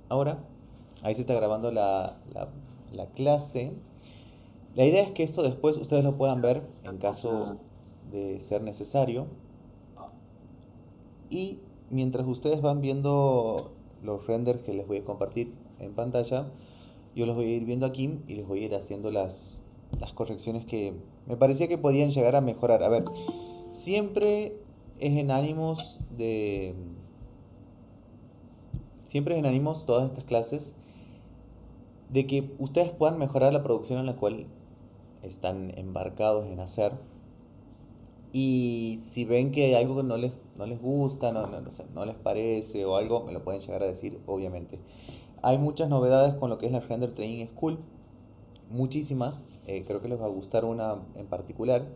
Ahora, ahí se está grabando la clase. La idea es que esto después ustedes lo puedan ver en caso de ser necesario. Y mientras ustedes van viendo los renders que les voy a compartir en pantalla, yo los voy a ir viendo aquí y les voy a ir haciendo las correcciones que me parecía que podían llegar a mejorar. A ver, siempre es en ánimos de... Siempre es en ánimos todas estas clases de que ustedes puedan mejorar la producción en la cual están embarcados en hacer. Y si ven que hay algo que no les gusta, no sé, no les parece o algo, me lo pueden llegar a decir, obviamente. Hay muchas novedades con lo que es la Render Training School, muchísimas. Creo que les va a gustar una en particular.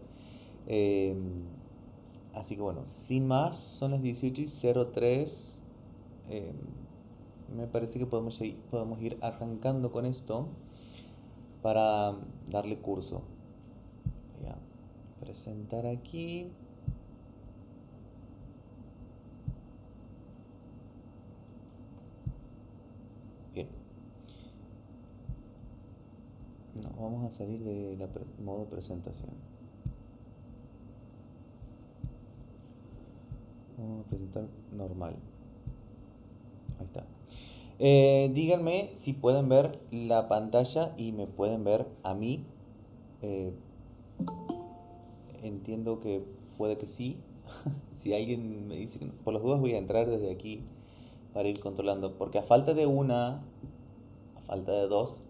Eh, Así que bueno, sin más, son las 18:03. Eh, Me parece que podemos ir arrancando con esto para darle curso. Voy a presentar aquí. Bien, no, vamos a salir de modo presentación. Vamos a presentar normal. Ahí está. Díganme si pueden ver la pantalla y me pueden ver a mí. Eh, Entiendo que puede que sí. Si alguien me dice que no, por las dudas voy a entrar desde aquí para ir controlando. Porque a falta de una, a falta de dos,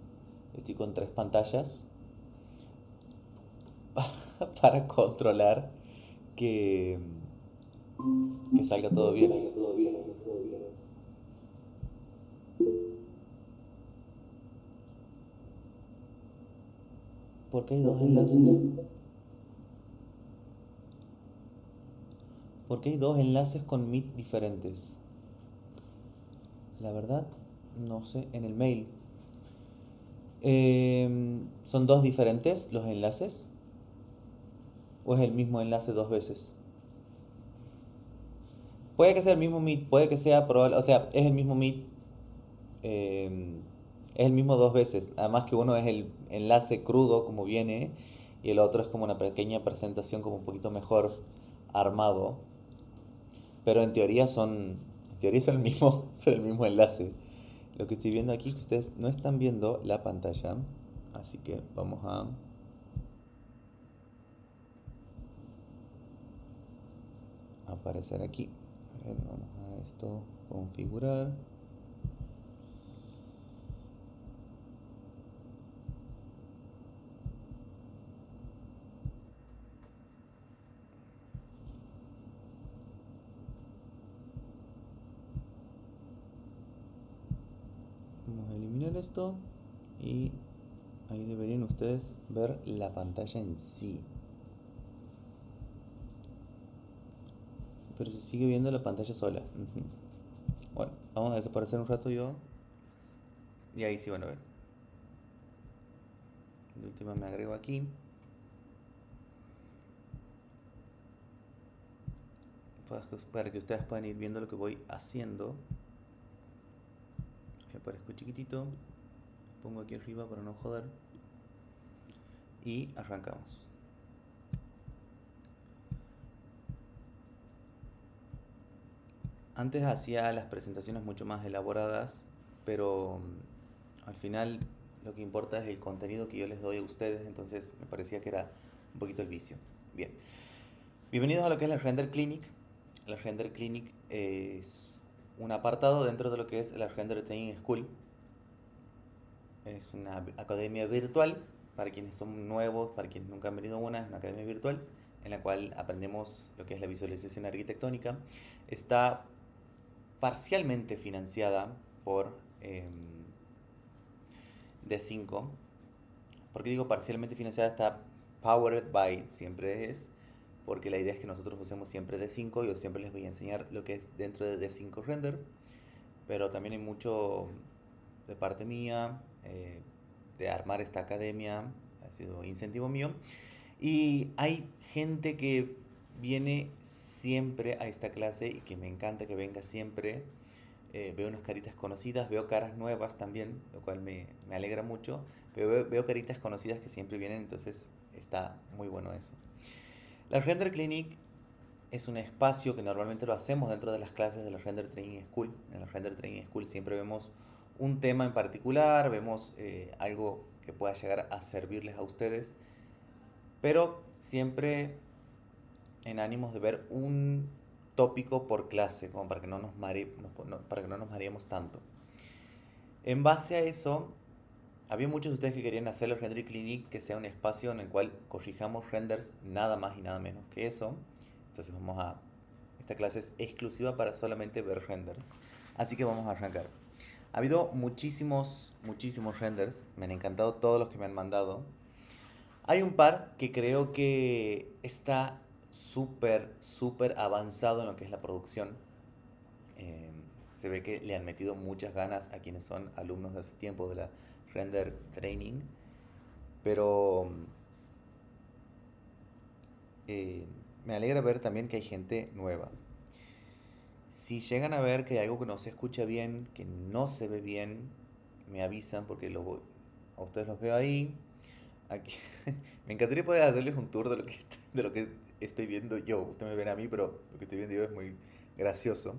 estoy con tres pantallas para controlar que, que salga todo bien. Porque hay dos enlaces. Porque hay dos enlaces con Meet diferentes. La verdad, no sé, en el mail. ¿Son dos diferentes los enlaces? ¿O es el mismo enlace dos veces? Puede que sea el mismo Meet, puede que sea probable, o sea, es el mismo Meet, es el mismo dos veces. Además que uno es el enlace crudo como viene y el otro es como una pequeña presentación como un poquito mejor armado. Pero en teoría son el mismo, son el mismo enlace. Lo que estoy viendo aquí es que ustedes no están viendo la pantalla, así que vamos a aparecer aquí. A ver, vamos a esto, configurar. Vamos a eliminar esto y ahí deberían ustedes ver la pantalla en sí. Pero se sigue viendo la pantalla sola. Ujú. Bueno, vamos a desaparecer un rato yo y ahí sí van a ver. De última me agrego aquí para que ustedes puedan ir viendo lo que voy haciendo. Me aparezco chiquitito, pongo aquí arriba para no joder y arrancamos. Antes hacía las presentaciones mucho más elaboradas, pero al final lo que importa es el contenido que yo les doy a ustedes, entonces me parecía que era un poquito el vicio. Bien, bienvenidos a lo que es la Render Clinic. La Render Clinic es un apartado dentro de lo que es la Render Training School. Es una academia virtual para quienes son nuevos, para quienes nunca han venido a una, es una academia virtual en la cual aprendemos lo que es la visualización arquitectónica. Está parcialmente financiada por D5. ¿Por qué digo parcialmente financiada? Está powered by, siempre es, porque la idea es que nosotros usemos siempre D5. Yo siempre les voy a enseñar lo que es dentro de D5 Render, pero también hay mucho de parte mía, de armar esta academia, ha sido incentivo mío. Y hay gente que viene siempre a esta clase y que me encanta que venga siempre veo unas caritas conocidas, veo caras nuevas también, lo cual me alegra mucho, pero veo caritas conocidas que siempre vienen, entonces está muy bueno eso. La Render Clinic es un espacio que normalmente lo hacemos dentro de las clases de la Render Training School. En la Render Training School siempre vemos un tema en particular, vemos algo que pueda llegar a servirles a ustedes, pero siempre en ánimos de ver un tópico por clase, como para que para que no nos mareemos tanto. En base a eso, había muchos de ustedes que querían hacer el Render Clinic que sea un espacio en el cual corrijamos renders nada más y nada menos que eso. Entonces esta clase es exclusiva para solamente ver renders. Así que vamos a arrancar. Ha habido muchísimos renders. Me han encantado todos los que me han mandado. Hay un par que creo que está súper avanzado en lo que es la producción. Eh, Se ve que le han metido muchas ganas a quienes son alumnos de hace tiempo de la Render Training. Pero me alegra ver también que hay gente nueva. Si llegan a ver que hay algo que no se escucha bien, que no se ve bien, me avisan porque a ustedes los veo ahí. Aquí, me encantaría poder hacerles un tour de lo que estoy viendo yo. Ustedes me ven a mí, pero lo que estoy viendo yo es muy gracioso.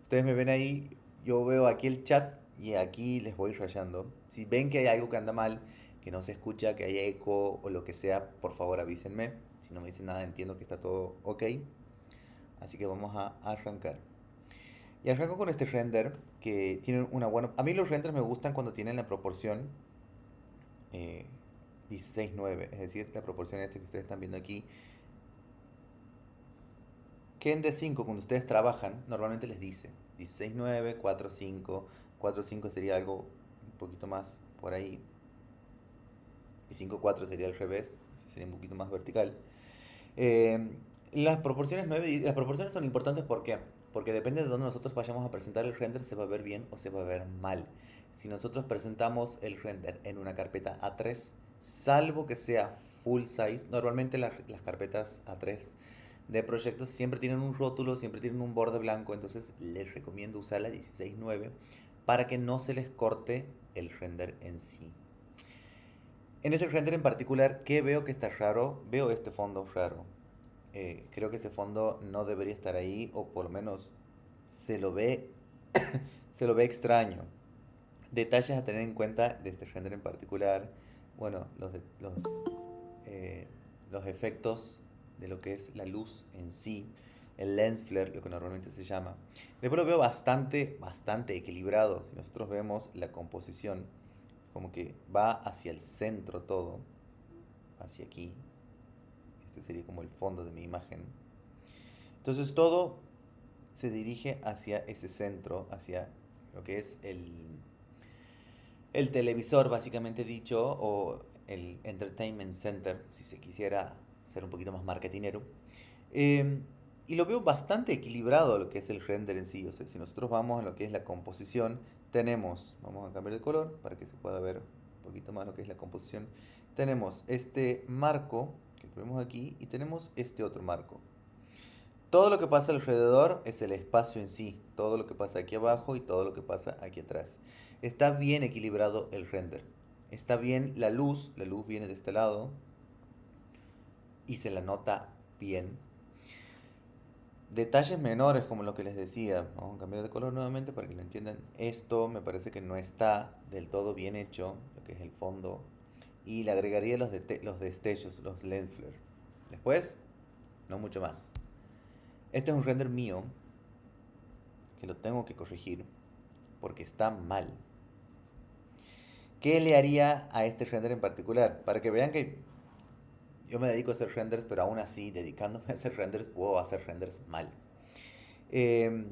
Ustedes me ven ahí, yo veo aquí el chat y aquí les voy rayando. Si ven que hay algo que anda mal, que no se escucha, que hay eco o lo que sea, por favor avísenme. Si no me dicen nada, entiendo que está todo ok. Así que vamos a arrancar. Y arranco con este render que tiene una buena... A mí los renders me gustan cuando tienen la proporción eh, 16:9, es decir, la proporción que ustedes están viendo aquí. Que en D5, cuando ustedes trabajan, normalmente les dice 16:9, 4:5. 4:5 sería algo un poquito más por ahí. Y 5:4 sería al revés, sería un poquito más vertical. Eh, las proporciones son importantes porque depende de dónde nosotros vayamos a presentar el render, se va a ver bien o se va a ver mal. Si nosotros presentamos el render en una carpeta A3, salvo que sea full size, normalmente las carpetas A3 de proyectos siempre tienen un rótulo, siempre tienen un borde blanco, entonces les recomiendo usar la 16:9 para que no se les corte el render en sí. En este render en particular, ¿qué veo que está raro? Veo este fondo raro. Creo que ese fondo no debería estar ahí, o por lo menos se lo ve, se lo ve extraño. Detalles a tener en cuenta de este render en particular. Bueno, eh, los efectos de lo que es la luz en sí. El lens flare, lo que normalmente se llama. Después lo veo bastante equilibrado. Si nosotros vemos la composición, como que va hacia el centro todo, hacia aquí. Este sería como el fondo de mi imagen. Entonces todo se dirige hacia ese centro, hacia lo que es el televisor, básicamente dicho, o el entertainment center, si se quisiera ser un poquito más marketinero. Eh, y lo veo bastante equilibrado lo que es el render en sí. O sea, si nosotros vamos a lo que es la composición, vamos a cambiar de color para que se pueda ver un poquito más lo que es la composición. Tenemos este marco que tenemos aquí y tenemos este otro marco. Todo lo que pasa alrededor es el espacio en sí, todo lo que pasa aquí abajo y todo lo que pasa aquí atrás. Está bien equilibrado el render. Está bien la luz viene de este lado y se la nota bien. Detalles menores como lo que les decía, vamos a cambiar de color nuevamente para que lo entiendan. Esto me parece que no está del todo bien hecho, lo que es el fondo. Y le agregaría los destellos, los lens flare. Después, no mucho más. Este es un render mío que lo tengo que corregir porque está mal. ¿Qué le haría a este render en particular? Para que vean que yo me dedico a hacer renders, pero aún así, dedicándome a hacer renders, puedo hacer renders mal. Eh,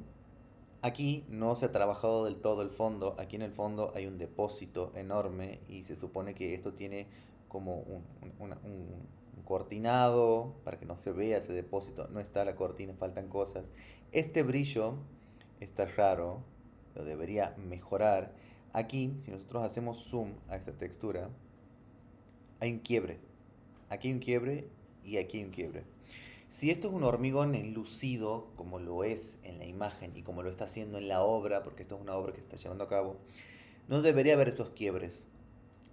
Aquí no se ha trabajado del todo el fondo. Aquí en el fondo hay un depósito enorme y se supone que esto tiene como un cortinado para que no se vea ese depósito. No está la cortina, faltan cosas. Este brillo está raro, lo debería mejorar. Aquí, si nosotros hacemos zoom a esta textura, hay un quiebre. Aquí hay un quiebre y aquí hay un quiebre. Si esto es un hormigón enlucido, como lo es en la imagen y como lo está haciendo en la obra, porque esto es una obra que se está llevando a cabo, no debería haber esos quiebres.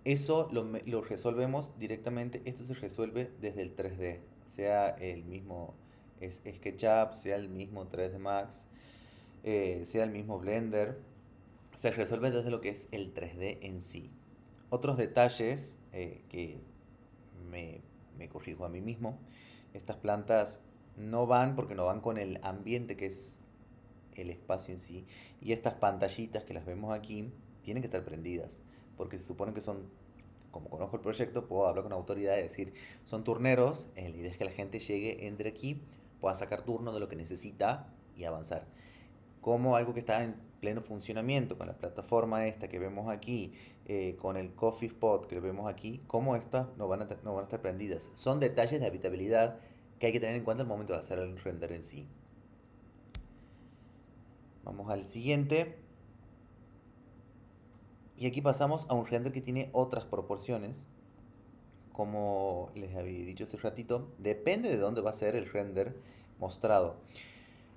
Eso lo resolvemos directamente, esto se resuelve desde el 3D, sea el mismo SketchUp, sea el mismo 3D Max, sea el mismo Blender, se resuelve desde lo que es el 3D en sí. Otros detalles que me, me corrijo a mí mismo, estas plantas no van porque no van con el ambiente que es el espacio en sí, y estas pantallitas que las vemos aquí tienen que estar prendidas, porque se supone que son, como conozco el proyecto, puedo hablar con autoridad y decir, son turneros, la idea es que la gente llegue, entre aquí, pueda sacar turno de lo que necesita y avanzar. Como algo que está en pleno funcionamiento, con la plataforma esta que vemos aquí, con el coffee spot que vemos aquí, cómo estas no van a estar prendidas. Son detalles de habitabilidad que hay que tener en cuenta al momento de hacer el render en sí. Vamos al siguiente. Y aquí pasamos a un render que tiene otras proporciones. Como les había dicho hace ratito, depende de dónde va a ser el render mostrado.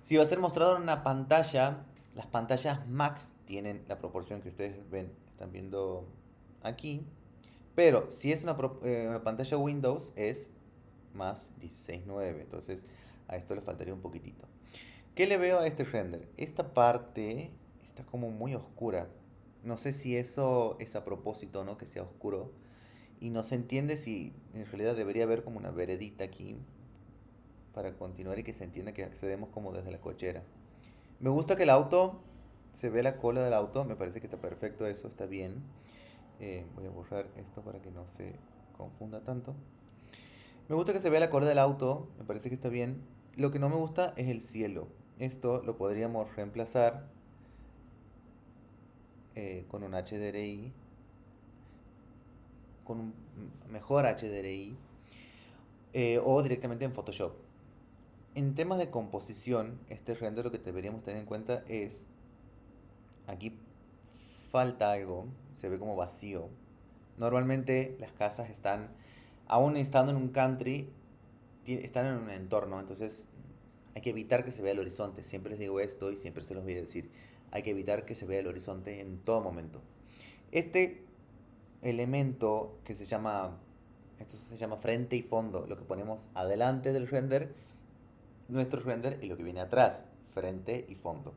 Si va a ser mostrado en una pantalla, las pantallas Mac tienen la proporción que ustedes ven, están viendo aquí. Pero si es una pantalla Windows es más 16:9. Entonces a esto le faltaría un poquitito. ¿Qué le veo a este render? Esta parte está como muy oscura. No sé si eso es a propósito o no, que sea oscuro. Y no se entiende si en realidad debería haber como una veredita aquí para continuar y que se entienda que accedemos como desde la cochera. Me gusta que el auto, se ve la cola del auto, me parece que está perfecto eso, está bien. Voy a borrar esto para que no se confunda tanto. Me gusta que se vea la cola del auto, me parece que está bien. Lo que no me gusta es el cielo. Esto lo podríamos reemplazar con un HDRI, con un mejor HDRI o directamente en Photoshop. En temas de composición, este render lo que deberíamos tener en cuenta es, aquí falta algo, se ve como vacío. Normalmente las casas están, aún estando en un country, están en un entorno, entonces hay que evitar que se vea el horizonte. Siempre les digo esto y siempre se los voy a decir. Hay que evitar que se vea el horizonte en todo momento. Este elemento que esto se llama frente y fondo, lo que ponemos adelante del render, nuestro render y lo que viene atrás, frente y fondo.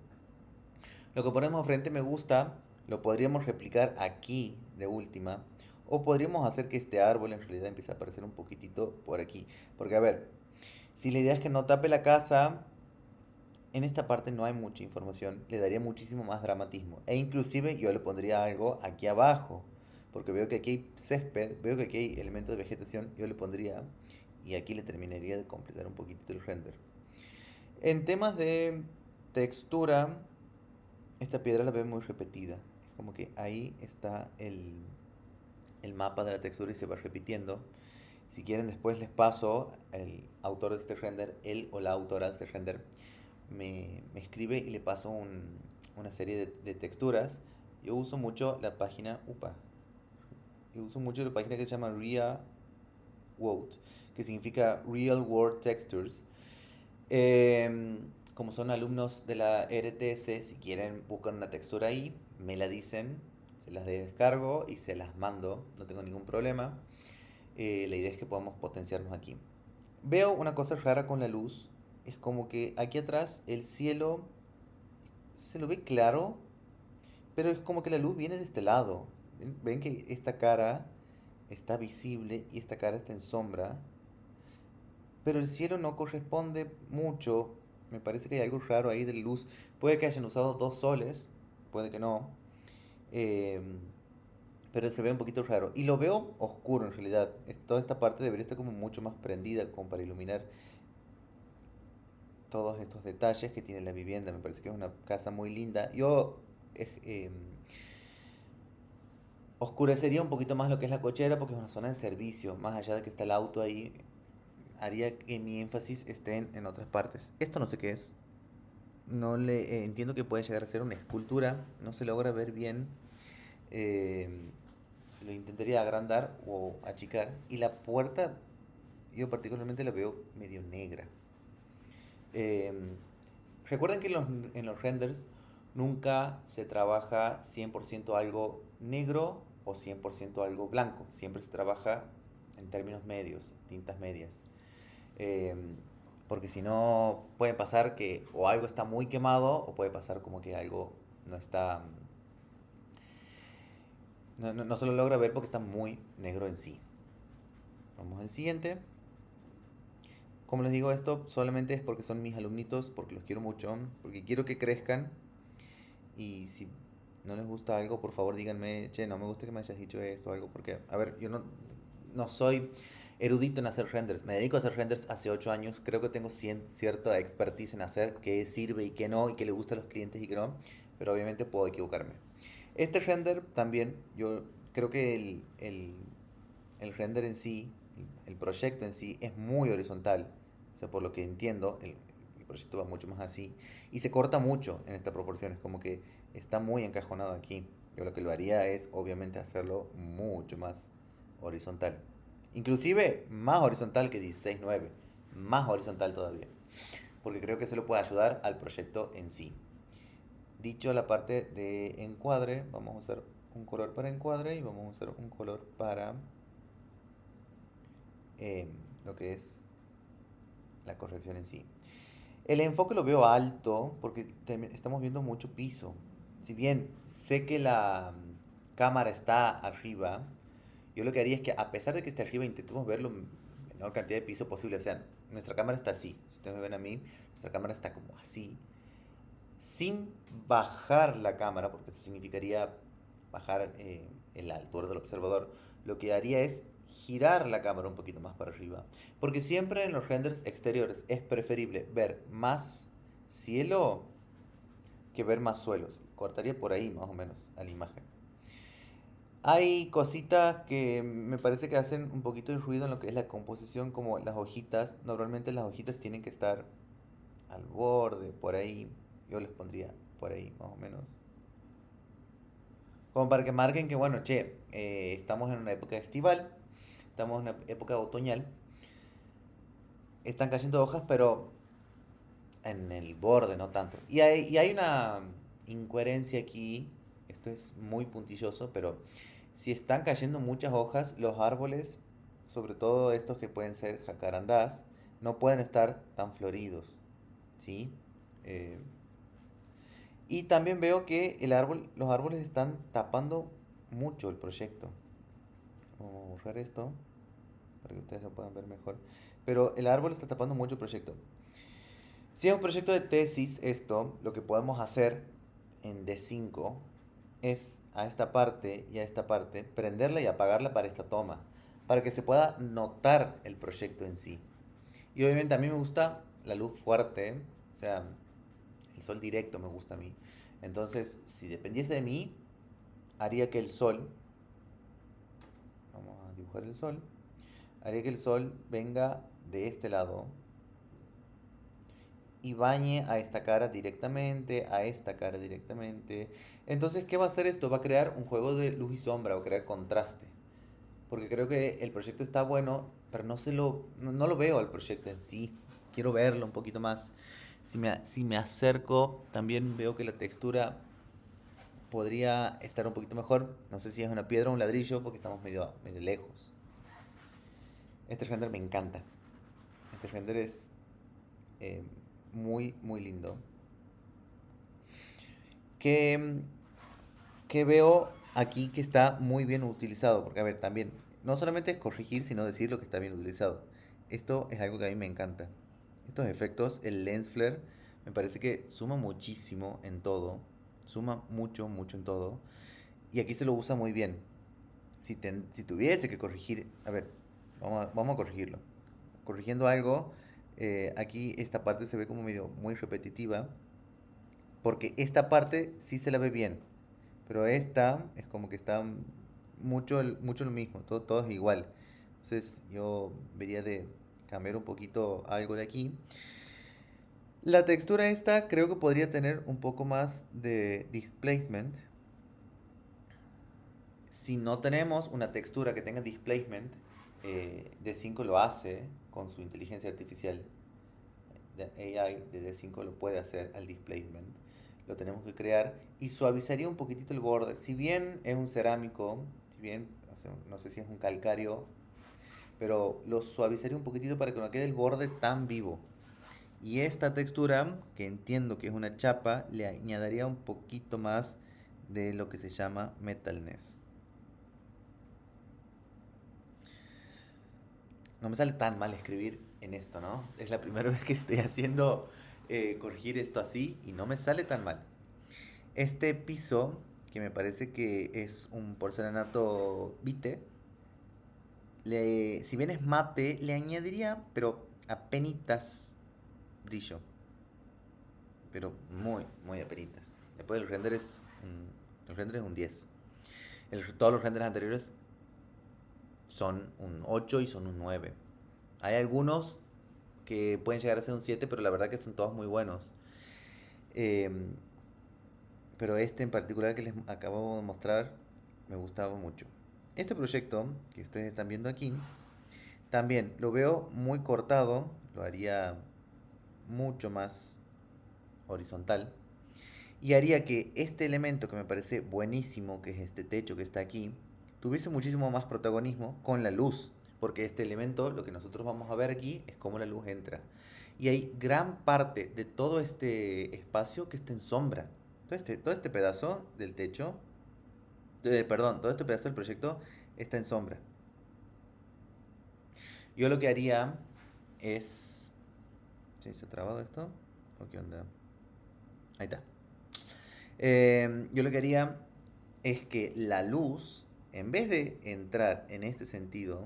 Lo que ponemos frente me gusta, lo podríamos replicar aquí de última, o podríamos hacer que este árbol en realidad empiece a aparecer un poquitito por aquí. Porque a ver, si la idea es que no tape la casa, en esta parte no hay mucha información, le daría muchísimo más dramatismo. E inclusive yo le pondría algo aquí abajo, porque veo que aquí hay césped, veo que aquí hay elementos de vegetación, yo le pondría y aquí le terminaría de completar un poquito el render. En temas de textura, esta piedra la veo muy repetida. Es como que ahí está el mapa de la textura y se va repitiendo. Si quieren después les paso el autor de este render, él o la autora de este render, me escribe y le paso una serie de texturas. Yo uso mucho la página, yo uso mucho la página que se llama RIA World, que significa Real World Textures. Como son alumnos de la RTS, si quieren buscar una textura ahí, me la dicen, se las descargo y se las mando, no tengo ningún problema. La idea es que podamos potenciarnos aquí. Veo una cosa rara con la luz, es como que aquí atrás el cielo se lo ve claro, pero es como que la luz viene de este lado. ¿Ven que esta cara está visible y esta cara está en sombra? Pero el cielo no corresponde mucho. Me parece que hay algo raro ahí de luz. Puede que hayan usado dos soles, puede que no. em, pero se ve un poquito raro. Y lo veo oscuro en realidad. Toda esta parte debería estar como mucho más prendida como para iluminar todos estos detalles que tiene la vivienda. Me parece que es una casa muy linda. Yo oscurecería un poquito más lo que es la cochera porque es una zona de servicio. Más allá de que está el auto ahí, haría que mi énfasis esté en otras partes. Esto no sé qué es. No le entiendo que puede llegar a ser una escultura. No se logra ver bien. eh, lo intentaría agrandar o achicar. Y la puerta, yo particularmente la veo medio negra. Em, Recuerden que en los renders nunca se trabaja 100% algo negro o 100% algo blanco. Siempre se trabaja en términos medios, tintas medias. Em, Porque si no, puede pasar que o algo está muy quemado o puede pasar como que algo no está... no se lo logra ver porque está muy negro en sí. Vamos al siguiente. Como les digo, esto solamente es porque son mis alumnitos, porque los quiero mucho, porque quiero que crezcan. Y si no les gusta algo, por favor díganme, che, no me gusta que me hayas dicho esto o algo, porque, a ver, yo no soy erudito en hacer renders, me dedico a hacer renders hace 8 años, creo que tengo cierta expertise en hacer qué sirve y qué no, y qué le gusta a los clientes y qué no, pero obviamente puedo equivocarme. Este render también, yo creo que el render en sí, el proyecto en sí, es muy horizontal. O sea, por lo que entiendo, el proyecto va mucho más así. Y se corta mucho en esta proporción. Es como que está muy encajonado aquí. Yo lo que lo haría es, obviamente, hacerlo mucho más horizontal. Inclusive más horizontal que 16:9. Más horizontal todavía. Porque creo que eso le puede ayudar al proyecto en sí. Dicho la parte de encuadre, vamos a usar un color para encuadre y vamos a usar un color para eh, lo que es la corrección en sí. El enfoque lo veo alto porque estamos viendo mucho piso. Si bien sé que la cámara está arriba, yo lo que haría es que a pesar de que esté arriba intentemos ver la menor cantidad de piso posible. O sea, nuestra cámara está así. Si ustedes me ven a mí, nuestra cámara está como así. Sin bajar la cámara, porque eso significaría bajar la altura del observador, lo que haría es girar la cámara un poquito más para arriba. Porque siempre en los renders exteriores es preferible ver más cielo que ver más suelos. Cortaría por ahí más o menos a la imagen. Hay cositas que me parece que hacen un poquito de ruido en lo que es la composición, como las hojitas. Normalmente las hojitas tienen que estar al borde, por ahí. Yo les pondría por ahí más o menos. Como para que marquen que, bueno, che, estamos en una época estival, estamos en una época otoñal, están cayendo hojas, pero en el borde, no tanto. Y hay una incoherencia aquí, esto es muy puntilloso, pero si están cayendo muchas hojas, los árboles, sobre todo estos que pueden ser jacarandás, no pueden estar tan floridos, ¿sí? Eh, y también veo que los árboles están tapando mucho el proyecto. Vamos a borrar esto para que ustedes lo puedan ver mejor. Pero el árbol está tapando mucho el proyecto. Si es un proyecto de tesis, esto, lo que podemos hacer en D5 es a esta parte y a esta parte prenderla y apagarla para esta toma, para que se pueda notar el proyecto en sí. Y obviamente a mí me gusta la luz fuerte, o sea, el sol directo me gusta a mí. Entonces, si dependiese de mí, haría que el sol, vamos a dibujar el sol, haría que el sol venga de este lado y bañe a esta cara directamente, a esta cara directamente. Entonces, ¿qué va a hacer esto? Va a crear un juego de luz y sombra, va a crear contraste. Porque creo que el proyecto está bueno, pero no lo veo al proyecto en sí. Quiero verlo un poquito más. Si me acerco, también veo que la textura podría estar un poquito mejor. No sé si es una piedra o un ladrillo, porque estamos medio lejos. Este render me encanta. Este render es eh, muy, muy lindo. Que, que veo aquí que está muy bien utilizado. Porque, a ver, también, no solamente es corregir, sino decir lo que está bien utilizado. Esto es algo que a mí me encanta. Estos efectos, el lens flare, me parece que suma muchísimo en todo. Suma mucho, mucho en todo. Y aquí se lo usa muy bien. Si tuviese que corregir, a ver, vamos a corregirlo. Corrigiendo algo, aquí esta parte se ve como medio muy repetitiva, porque esta parte sí se la ve bien, pero esta es como que está mucho lo mismo, todo es igual. Entonces yo vería de cambiar un poquito algo de aquí. La textura esta creo que podría tener un poco más de displacement. Si no tenemos una textura que tenga displacement, D5 lo hace con su inteligencia artificial. de AI de D5 lo puede hacer al displacement. Lo tenemos que crear y suavizaría un poquitito el borde. Si bien es un cerámico, si bien, o sea, no sé si es un calcáreo, pero lo suavizaría un poquitito para que no quede el borde tan vivo. Y esta textura, que entiendo que es una chapa, le añadiría un poquito más de lo que se llama metalness. No me sale tan mal escribir en esto, ¿no? Es la primera vez que estoy haciendo corregir esto así y no me sale tan mal. Este piso, que me parece que es un porcelanato vite, si bien es mate, le añadiría, pero apenitas brillo. Pero muy, muy apenitas. Después el render es un 10. Todos los renders anteriores son un 8 y son un 9. Hay algunos que pueden llegar a ser un 7, pero la verdad que son todos muy buenos. Em, pero este en particular que les acabo de mostrar me gustaba mucho. Este proyecto que ustedes están viendo aquí, también lo veo muy cortado, lo haría mucho más horizontal y haría que este elemento que me parece buenísimo, que es este techo que está aquí, tuviese muchísimo más protagonismo con la luz, porque este elemento, lo que nosotros vamos a ver aquí, es cómo la luz entra. Y hay gran parte de todo este espacio que está en sombra. Todo este pedazo del techo, perdón, todo este pedazo del proyecto está en sombra. Yo lo que haría es... ¿Sí se ha trabado esto? ¿O qué onda? Ahí está. Yo lo que haría es que la luz, en vez de entrar en este sentido,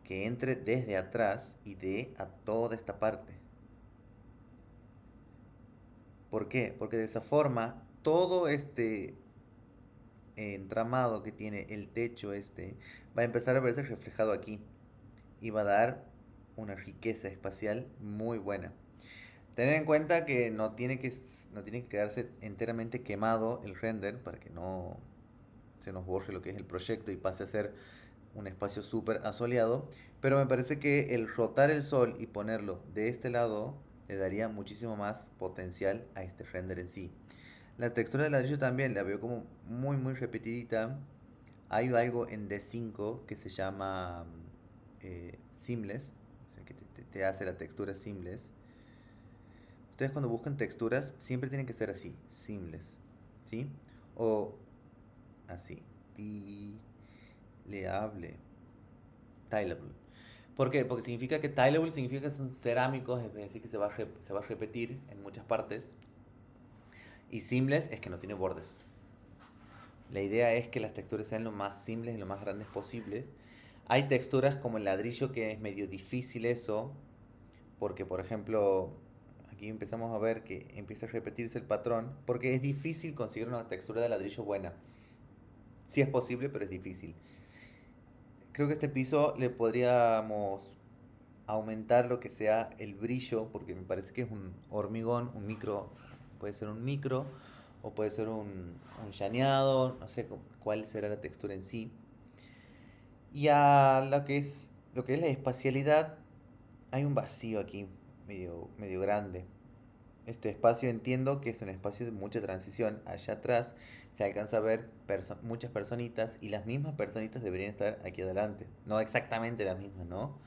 que entre desde atrás y dé a toda esta parte. ¿Por qué? Porque de esa forma todo este entramado que tiene el techo este va a empezar a verse reflejado aquí y va a dar una riqueza espacial muy buena. Tener en cuenta que no tiene que quedarse enteramente quemado el render para que no se nos borre lo que es el proyecto y pase a ser un espacio súper asoleado, pero me parece que el rotar el sol y ponerlo de este lado le daría muchísimo más potencial a este render en sí. La textura del ladrillo también la veo como muy muy repetidita. Hay algo en D5 que se llama seamless, o sea que te hace la textura seamless. Ustedes cuando buscan texturas siempre tienen que ser así, seamless, ¿sí? O así, tileable, tileable. ¿Por qué? Porque significa que tileable significa que son cerámicos, es decir, que se va a repetir en muchas partes. Y seamless es que no tiene bordes. La idea es que las texturas sean lo más simples y lo más grandes posibles. Hay texturas como el ladrillo que es medio difícil eso, porque por ejemplo, aquí empezamos a ver que empieza a repetirse el patrón, porque es difícil conseguir una textura de ladrillo buena. Sí es posible, pero es difícil. Creo que este piso le podríamos aumentar lo que sea el brillo, porque me parece que es un hormigón, un micro, puede ser un micro o puede ser un llaneado, no sé cuál será la textura en sí. Y a lo que es la espacialidad, hay un vacío aquí, medio grande. Este espacio entiendo que es un espacio de mucha transición. Allá atrás se alcanza a ver muchas personitas y las mismas personitas deberían estar aquí adelante. No exactamente las mismas, ¿no?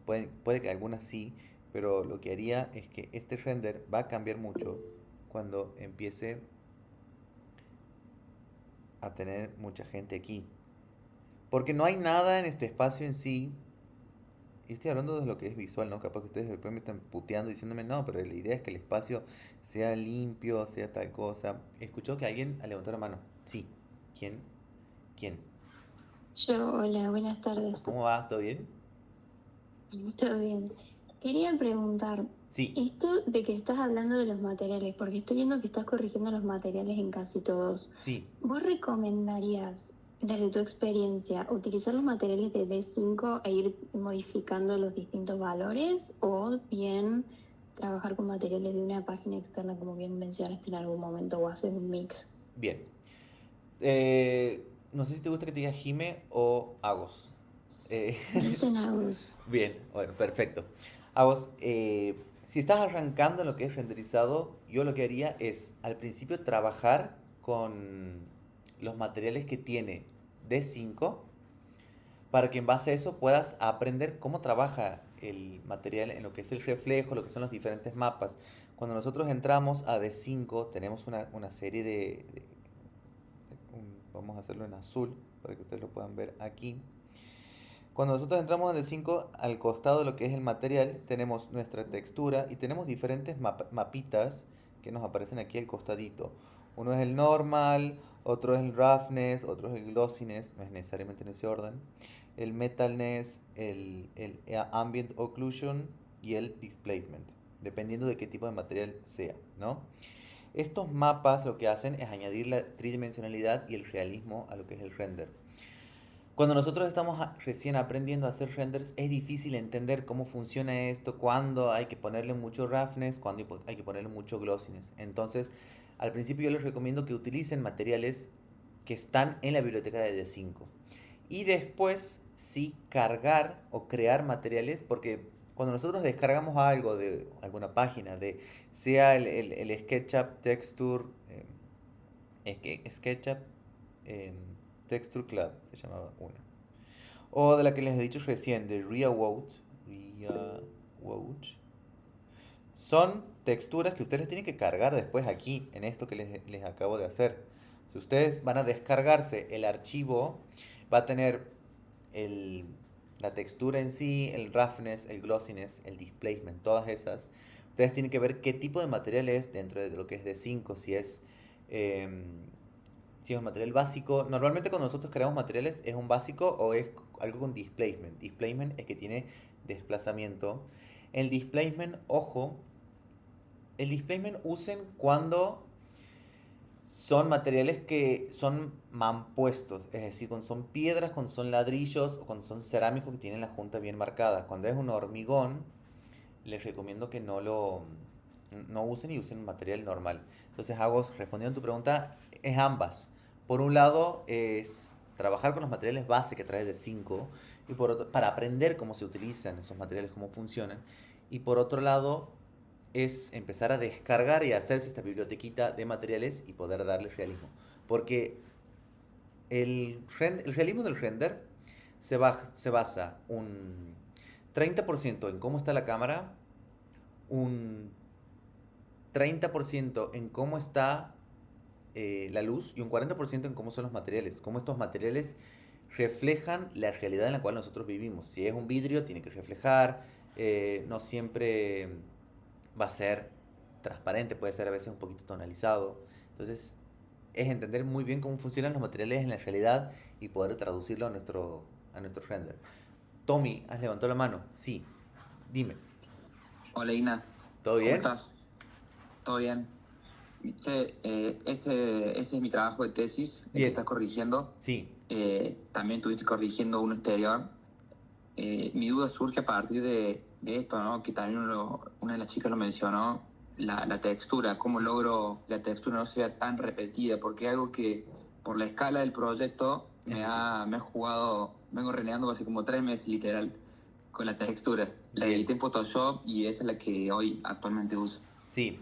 Puede que algunas sí, pero lo que haría es que este render va a cambiar mucho cuando empiece a tener mucha gente aquí. Porque no hay nada en este espacio en sí. Y estoy hablando de lo que es visual, ¿no? Capaz que ustedes después me están puteando diciéndome, no, pero la idea es que el espacio sea limpio, sea tal cosa. Escuchó que alguien levantó la mano. Sí. ¿Quién? ¿Quién? Yo, hola, buenas tardes. ¿Cómo va? ¿Todo bien? ¿Todo bien? Quería preguntar, Sí, esto de que estás hablando de los materiales, porque estoy viendo que estás corrigiendo los materiales en casi todos, sí. ¿vos recomendarías, desde tu experiencia, utilizar los materiales de D5 e ir modificando los distintos valores o bien trabajar con materiales de una página externa, como bien mencionaste en algún momento, o hacer un mix? Bien. No sé si te gusta que te diga Jime o Agos. Eh, Me dicen Agus. Bien, bueno, perfecto. A vos, si estás arrancando en lo que es renderizado, yo lo que haría es al principio trabajar con los materiales que tiene D5 para que en base a eso puedas aprender cómo trabaja el material en lo que es el reflejo, lo que son los diferentes mapas. Cuando nosotros entramos a D5 tenemos una serie vamos a hacerlo en azul para que ustedes lo puedan ver aquí. Cuando nosotros entramos en el 5, al costado de lo que es el material, tenemos nuestra textura y tenemos diferentes mapitas que nos aparecen aquí al costadito. Uno es el normal, otro es el roughness, otro es el glossiness, no es necesariamente en ese orden. El metalness, el ambient occlusion y el displacement, dependiendo de qué tipo de material sea, ¿no? Estos mapas lo que hacen es añadir la tridimensionalidad y el realismo a lo que es el render. Cuando nosotros estamos recién aprendiendo a hacer renders, es difícil entender cómo funciona esto, cuándo hay que ponerle mucho roughness, cuándo hay que ponerle mucho glossiness. Entonces, al principio yo les recomiendo que utilicen materiales que están en la biblioteca de D5. Y después, sí, cargar o crear materiales, porque cuando nosotros descargamos algo de alguna página, sea el SketchUp Texture, SketchUp em, Texture Club, se llamaba una. O de la que les he dicho recién, de Reawout. Son texturas que ustedes tienen que cargar después aquí, en esto que les acabo de hacer. Si ustedes van a descargarse el archivo, va a tener el, la textura en sí, el roughness, el glossiness, el displacement, todas esas. Ustedes tienen que ver qué tipo de material es dentro de lo que es D5, em, si es un material básico. Normalmente cuando nosotros creamos materiales es un básico o es algo con displacement. Displacement es que tiene desplazamiento. El displacement, ojo, el displacement usen cuando son materiales que son mampuestos, es decir, cuando son piedras, cuando son ladrillos o cuando son cerámicos que tienen la junta bien marcada. Cuando es un hormigón, les recomiendo que no usen y usen un material normal. Entonces, respondiendo a tu pregunta, es ambas. Por un lado, es trabajar con los materiales base que traes de 5 y por otro, para aprender cómo se utilizan esos materiales, cómo funcionan. Y por otro lado, es empezar a descargar y hacerse esta bibliotequita de materiales y poder darle realismo. Porque el realismo del render se basa un 30% en cómo está la cámara, un 30% en cómo está la luz y un 40% en cómo son los materiales, cómo estos materiales reflejan la realidad en la cual nosotros vivimos. Si es un vidrio, tiene que reflejar, no siempre va a ser transparente, puede ser a veces un poquito tonalizado. Entonces, es entender muy bien cómo funcionan los materiales en la realidad y poder traducirlo a nuestro render. Tommy, has levantado la mano. Sí, dime. Hola Ina, ¿Todo ¿cómo bien? estás? ¿Todo bien? Viste, ese es mi trabajo de tesis, el que Bien, estás corrigiendo. sí. También estuviste corrigiendo uno exterior. Mi duda surge a partir de esto, ¿no? Que también una de las chicas lo mencionó, la textura, cómo Sí. logro que la textura no sea tan repetida, porque es algo que por la escala del proyecto Es difícil. me ha jugado, vengo renegando hace como 3 meses literal con la textura. La Bien. edité en Photoshop y esa es la que hoy actualmente uso. Sí,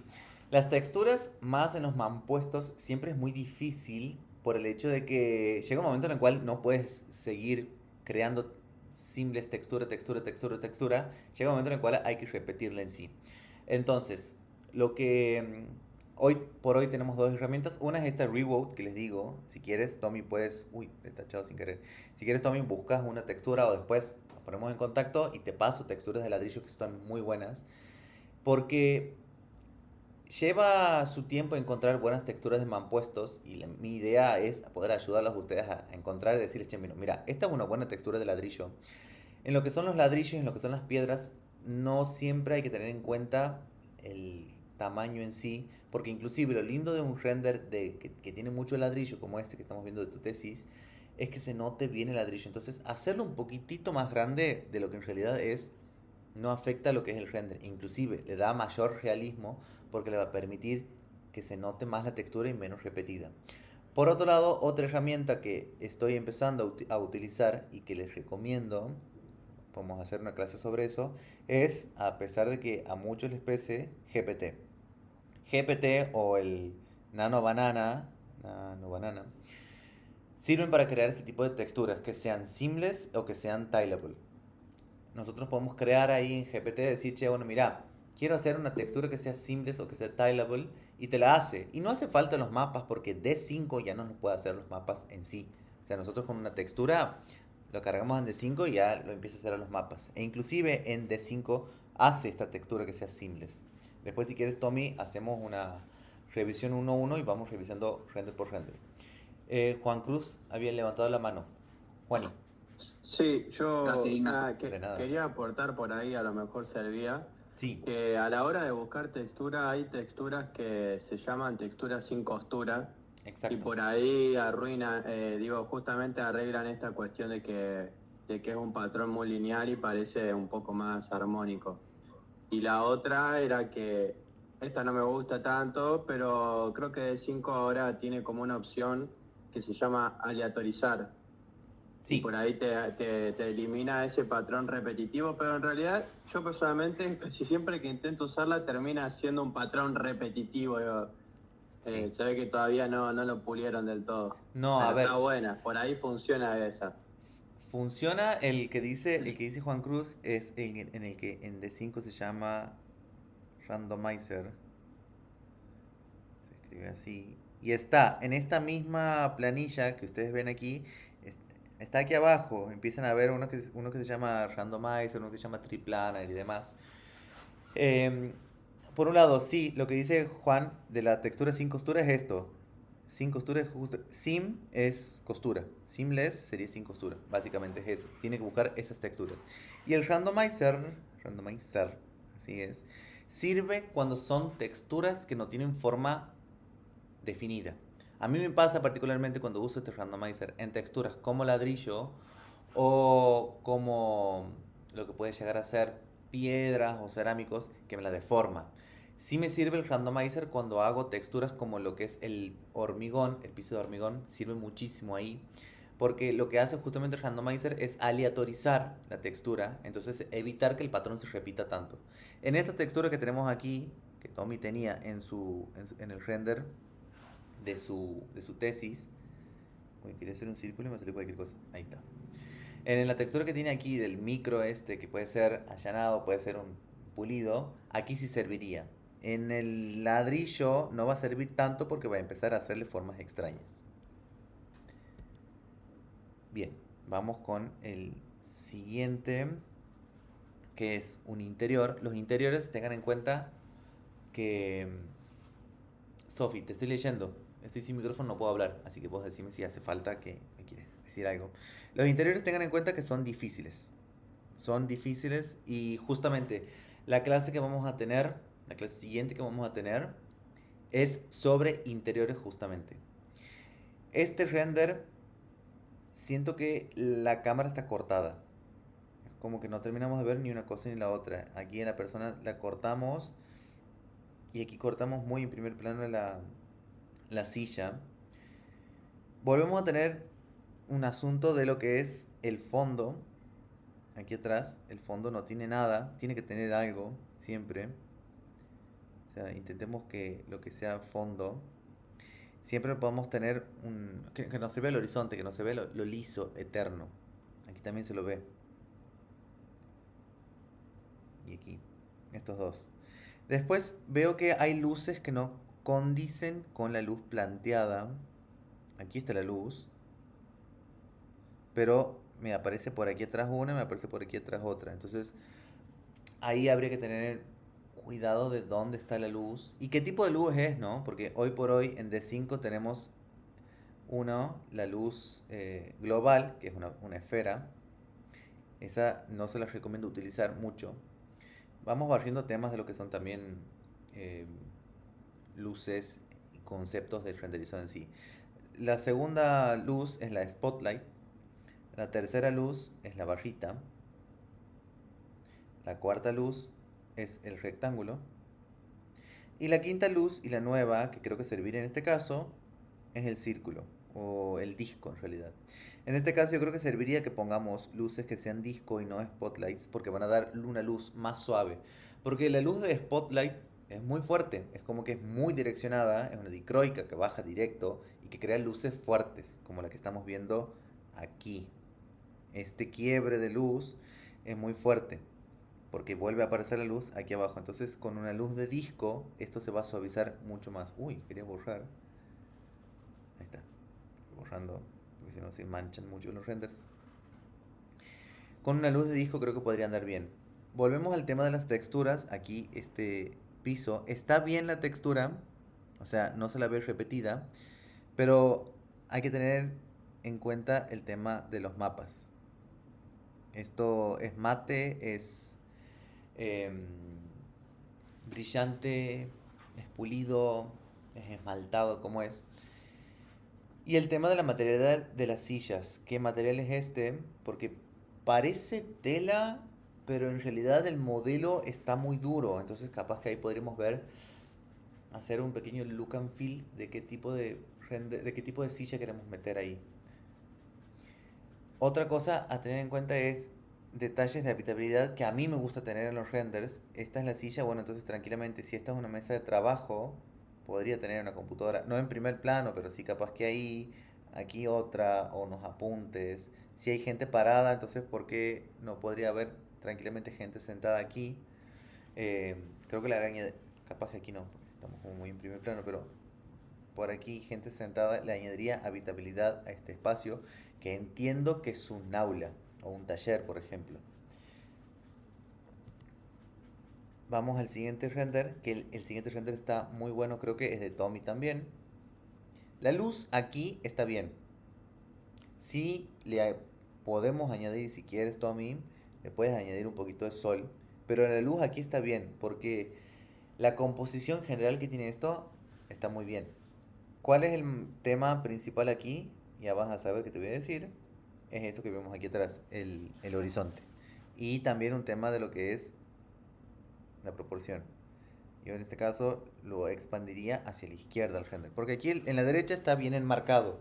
las texturas más en los mampuestos siempre es muy difícil por el hecho de que llega un momento en el cual no puedes seguir creando simples textura. Llega un momento en el cual hay que repetirla en sí. Entonces, lo que hoy por hoy tenemos dos herramientas. Una es esta Rewout que les digo. Si quieres, Tommy, puedes... Uy, he tachado sin querer. Si quieres, Tommy, buscas una textura o después nos ponemos en contacto y te paso texturas de ladrillo que están muy buenas. Porque lleva su tiempo encontrar buenas texturas de mampuestos y mi idea es poder ayudarlos a ustedes a encontrar y decirles, che, mira, esta es una buena textura de ladrillo. En lo que son los ladrillos, en lo que son las piedras, no siempre hay que tener en cuenta el tamaño en sí, porque inclusive lo lindo de un render que tiene mucho ladrillo, como este que estamos viendo de tu tesis, es que se note bien el ladrillo. Entonces, hacerlo un poquitito más grande de lo que en realidad es no afecta lo que es el render, inclusive le da mayor realismo porque le va a permitir que se note más la textura y menos repetida. Por otro lado, otra herramienta que estoy empezando a utilizar y que les recomiendo podemos hacer una clase sobre eso, es a pesar de que a muchos les pese GPT. GPT o el Nano Banana, sirven para crear este tipo de texturas, que sean seamless o que sean tileable. Nosotros podemos crear ahí en GPT, decir, che, bueno, mira, quiero hacer una textura que sea seamless o que sea tileable, y te la hace. Y no hace falta los mapas porque D5 ya no nos puede hacer los mapas en sí. O sea, nosotros con una textura lo cargamos en D5 y ya lo empieza a hacer a los mapas. E inclusive en D5 hace esta textura que sea seamless. Después, si quieres, Tommy, hacemos una revisión 1-1 y vamos revisando render por render. Juan Cruz había levantado la mano. Juani, Sí, Gracias, yo Igna. nada, de nada. quería aportar por ahí, a lo mejor servía, Sí, que a la hora de buscar textura hay texturas que se llaman texturas sin costura y exacto. por ahí arruinan, justamente arreglan esta cuestión de que es un patrón muy lineal y parece un poco más armónico. Y la otra era que esta no me gusta tanto, pero creo que D5 ahora tiene como una opción que se llama aleatorizar. Y Sí, por ahí te elimina ese patrón repetitivo, pero en realidad yo personalmente casi siempre que intento usarla termina siendo un patrón repetitivo. sí. Se ve que todavía no lo pulieron del todo, No, a pero está ver, buena, por ahí funciona esa. funciona el que dice Juan Cruz es el en el que en D5 se llama randomizer, se escribe así, y está en esta misma planilla que ustedes ven aquí, está aquí abajo, empiezan a ver uno que se llama randomizer, uno que se llama triplanar y demás. Em, por un lado, sí, lo que dice Juan de la textura sin costura es esto. Sin costura es justo. Sim es costura. Seamless sería sin costura. Básicamente es eso. Tiene que buscar esas texturas. Y el randomizer, así es, sirve cuando son texturas que no tienen forma definida. A mí me pasa particularmente cuando uso este randomizer en texturas como ladrillo o como lo que puede llegar a ser piedras o cerámicos que me la deforma. Sí me sirve el randomizer cuando hago texturas como lo que es el hormigón, el piso de hormigón, sirve muchísimo ahí. Porque lo que hace justamente el randomizer es aleatorizar la textura, entonces evitar que el patrón se repita tanto. En esta textura que tenemos aquí, que Tommy tenía en el render de su tesis, uy, quería hacer un círculo y me salió cualquier cosa, ahí está. En la textura que tiene aquí del micro este, que puede ser allanado, puede ser un pulido, aquí sí serviría. En el ladrillo no va a servir tanto porque va a empezar a hacerle formas extrañas. Bien, vamos con el siguiente, que es un interior. Los interiores, tengan en cuenta que... Sofi, te estoy leyendo. Estoy sin micrófono, no puedo hablar, así que vos decime si hace falta que me quieres decir algo. Los interiores, tengan en cuenta que son difíciles. Son difíciles y justamente la clase que vamos a tener, la clase siguiente que vamos a tener, es sobre interiores justamente. Este render, siento que la cámara está cortada. Como que no terminamos de ver ni una cosa ni la otra. Aquí en la persona la cortamos y aquí cortamos muy en primer plano la silla. Volvemos a tener un asunto de lo que es el fondo. Aquí atrás, el fondo no tiene nada, tiene que tener algo, siempre. O sea, intentemos que lo que sea fondo, siempre podamos tener que no se vea el horizonte, que no se vea lo liso, eterno. Aquí también se lo ve. Y aquí, estos dos. Después veo que hay luces que no condicen con la luz planteada. Aquí está la luz. Pero me aparece por aquí atrás una, me aparece por aquí atrás otra. Entonces ahí habría que tener cuidado de dónde está la luz y qué tipo de luz es, ¿no? Porque hoy por hoy en D5 tenemos la luz global, que es una esfera. Esa no se la recomiendo utilizar mucho. Vamos barriendo temas de lo que son también eh, luces y conceptos del renderizado en sí. La segunda luz es la spotlight. La tercera luz es la barrita. La cuarta luz es el rectángulo. Y la quinta luz y la nueva, que creo que serviría en este caso, es el círculo. o el disco en realidad. En este caso yo creo que serviría que pongamos luces que sean disco y no spotlights porque van a dar una luz más suave. Porque la luz de spotlight es muy fuerte, es como que es muy direccionada, es una dicroica que baja directo y que crea luces fuertes, como la que estamos viendo aquí. Este quiebre de luz es muy fuerte porque vuelve a aparecer la luz aquí abajo. Entonces con una luz de disco esto se va a suavizar mucho más. Uy, quería borrar. Ahí está, borrando, porque si no se manchan mucho los renders. Con una luz de disco creo que podría andar bien. Volvemos al tema de las texturas. Aquí este piso, está bien la textura, o sea, no se la ve repetida, pero hay que tener en cuenta el tema de los mapas. Esto es mate, es em, brillante, es pulido, es esmaltado como es. Y el tema de la materialidad de las sillas. ¿Qué material es este? Porque parece tela, pero en realidad el modelo está muy duro. Entonces capaz que ahí podríamos ver, hacer un pequeño look and feel de qué tipo de qué tipo de silla queremos meter ahí. Otra cosa a tener en cuenta es detalles de habitabilidad que a mí me gusta tener en los renders. Esta es la silla, bueno, entonces tranquilamente, si esta es una mesa de trabajo, podría tener una computadora, no en primer plano, pero sí capaz que ahí, aquí otra, o unos apuntes. Si hay gente parada, entonces ¿por qué no podría haber tranquilamente gente sentada aquí? Creo que la araña, capaz que aquí no, porque estamos como muy en primer plano, pero por aquí gente sentada le añadiría habitabilidad a este espacio que entiendo que es un aula o un taller, por ejemplo. Vamos al siguiente render, que el siguiente render está muy bueno, creo que es de Tommy también. La luz aquí está bien. Si le podemos añadir, si quieres Tommy, le puedes añadir un poquito de sol, pero la luz aquí está bien, porque la composición general que tiene esto está muy bien. ¿Cuál es el tema principal aquí? Ya vas a saber qué te voy a decir. Es eso que vemos aquí atrás, el horizonte. Y también un tema de lo que es la proporción. Yo en este caso lo expandiría hacia la izquierda el render. Porque aquí en la derecha está bien enmarcado.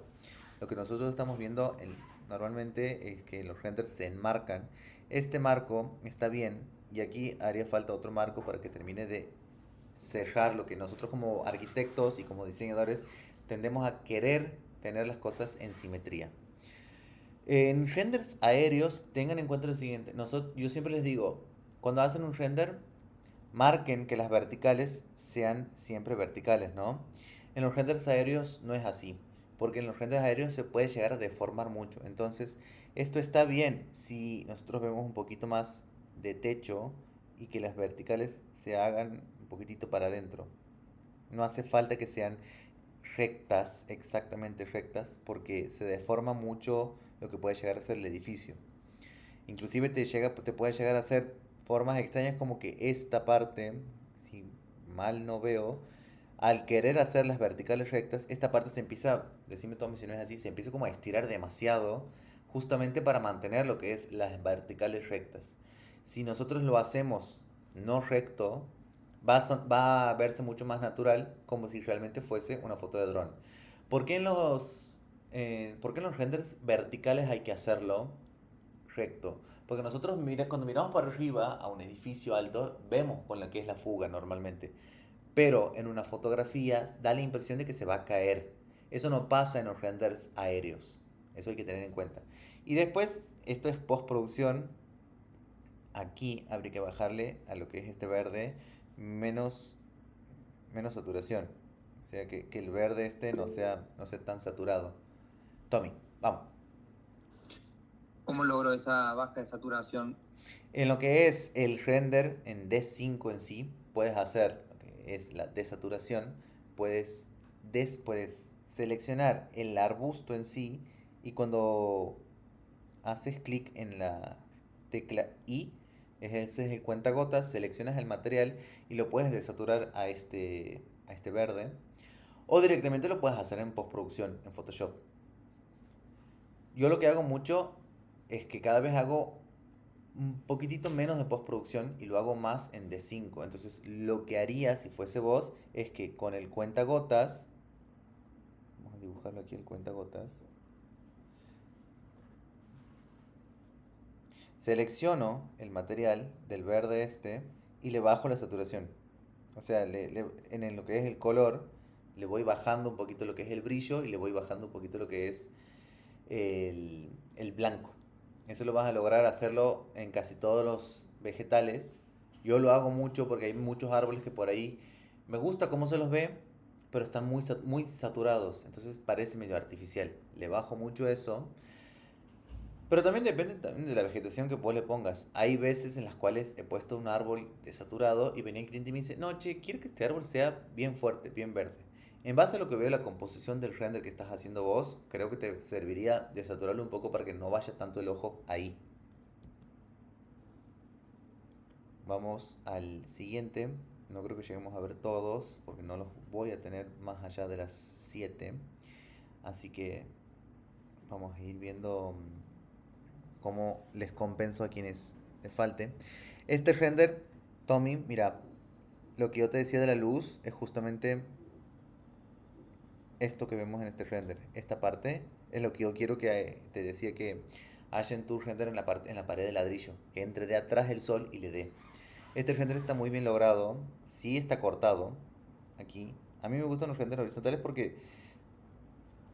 Lo que nosotros estamos viendo normalmente es que los renders se enmarcan. Este marco está bien. Y aquí haría falta otro marco para que termine de cerrar lo que nosotros como arquitectos y como diseñadores tendemos a querer tener las cosas en simetría. En renders aéreos tengan en cuenta lo siguiente. Yo siempre les digo, cuando hacen un render, marquen que las verticales sean siempre verticales, ¿no? En los renders aéreos no es así, porque en los renders aéreos se puede llegar a deformar mucho. Entonces, esto está bien si nosotros vemos un poquito más de techo y que las verticales se hagan un poquitito para adentro. No hace falta que sean rectas, exactamente rectas, porque se deforma mucho lo que puede llegar a ser el edificio. Inclusive te puede llegar a hacer formas extrañas como que esta parte, si mal no veo, al querer hacer las verticales rectas, esta parte se empieza, decime Tommy si no es así, se empieza como a estirar demasiado, justamente para mantener lo que es las verticales rectas. Si nosotros lo hacemos no recto, va a verse mucho más natural, como si realmente fuese una foto de dron. ¿Por qué por qué en los renders verticales hay que hacerlo recto? Porque nosotros cuando miramos para arriba a un edificio alto, vemos con la que es la fuga normalmente. Pero en una fotografía da la impresión de que se va a caer. Eso no pasa en los renders aéreos. Eso hay que tener en cuenta. Y después, esto es postproducción. Aquí habría que bajarle a lo que es este verde menos, menos saturación. O sea, que el verde este no sea tan saturado. Tommy, vamos. ¿Cómo logro esa baja de saturación? En lo que es el render en D5 en sí, puedes hacer lo que es la desaturación, puedes seleccionar el arbusto en sí y cuando haces clic en la tecla I, ese es el cuentagotas, seleccionas el material y lo puedes desaturar a este verde o directamente lo puedes hacer en postproducción en Photoshop. Yo lo que hago mucho es que cada vez hago un poquitito menos de postproducción y lo hago más en D5. Entonces, lo que haría si fuese vos es que con el cuentagotas, vamos a dibujarlo aquí el cuentagotas. Selecciono el material del verde este y le bajo la saturación. O sea, lo que es el color, le voy bajando un poquito lo que es el brillo y le voy bajando un poquito lo que es el blanco. Eso lo vas a lograr hacerlo en casi todos los vegetales. Yo lo hago mucho porque hay muchos árboles que por ahí me gusta cómo se los ve, pero están muy saturados. Entonces parece medio artificial. Le bajo mucho eso. Pero también depende también de la vegetación que vos le pongas. Hay veces en las cuales he puesto un árbol desaturado y venía el cliente y me dice, no, che, quiero que este árbol sea bien fuerte, bien verde. En base a lo que veo la composición del render que estás haciendo vos, creo que te serviría desaturarlo un poco para que no vaya tanto el ojo ahí. Vamos al siguiente. No creo que lleguemos a ver todos porque no los voy a tener más allá de las 7. Así que vamos a ir viendo cómo les compenso a quienes les falte. Este render, Tommy, mira, lo que yo te decía de la luz es justamente esto que vemos en este render. Esta parte es lo que yo quiero que te decía que haya en tu render en la pared de ladrillo, que entre de atrás el sol y le dé. Este render está muy bien logrado, sí está cortado aquí. A mí me gustan los renders horizontales porque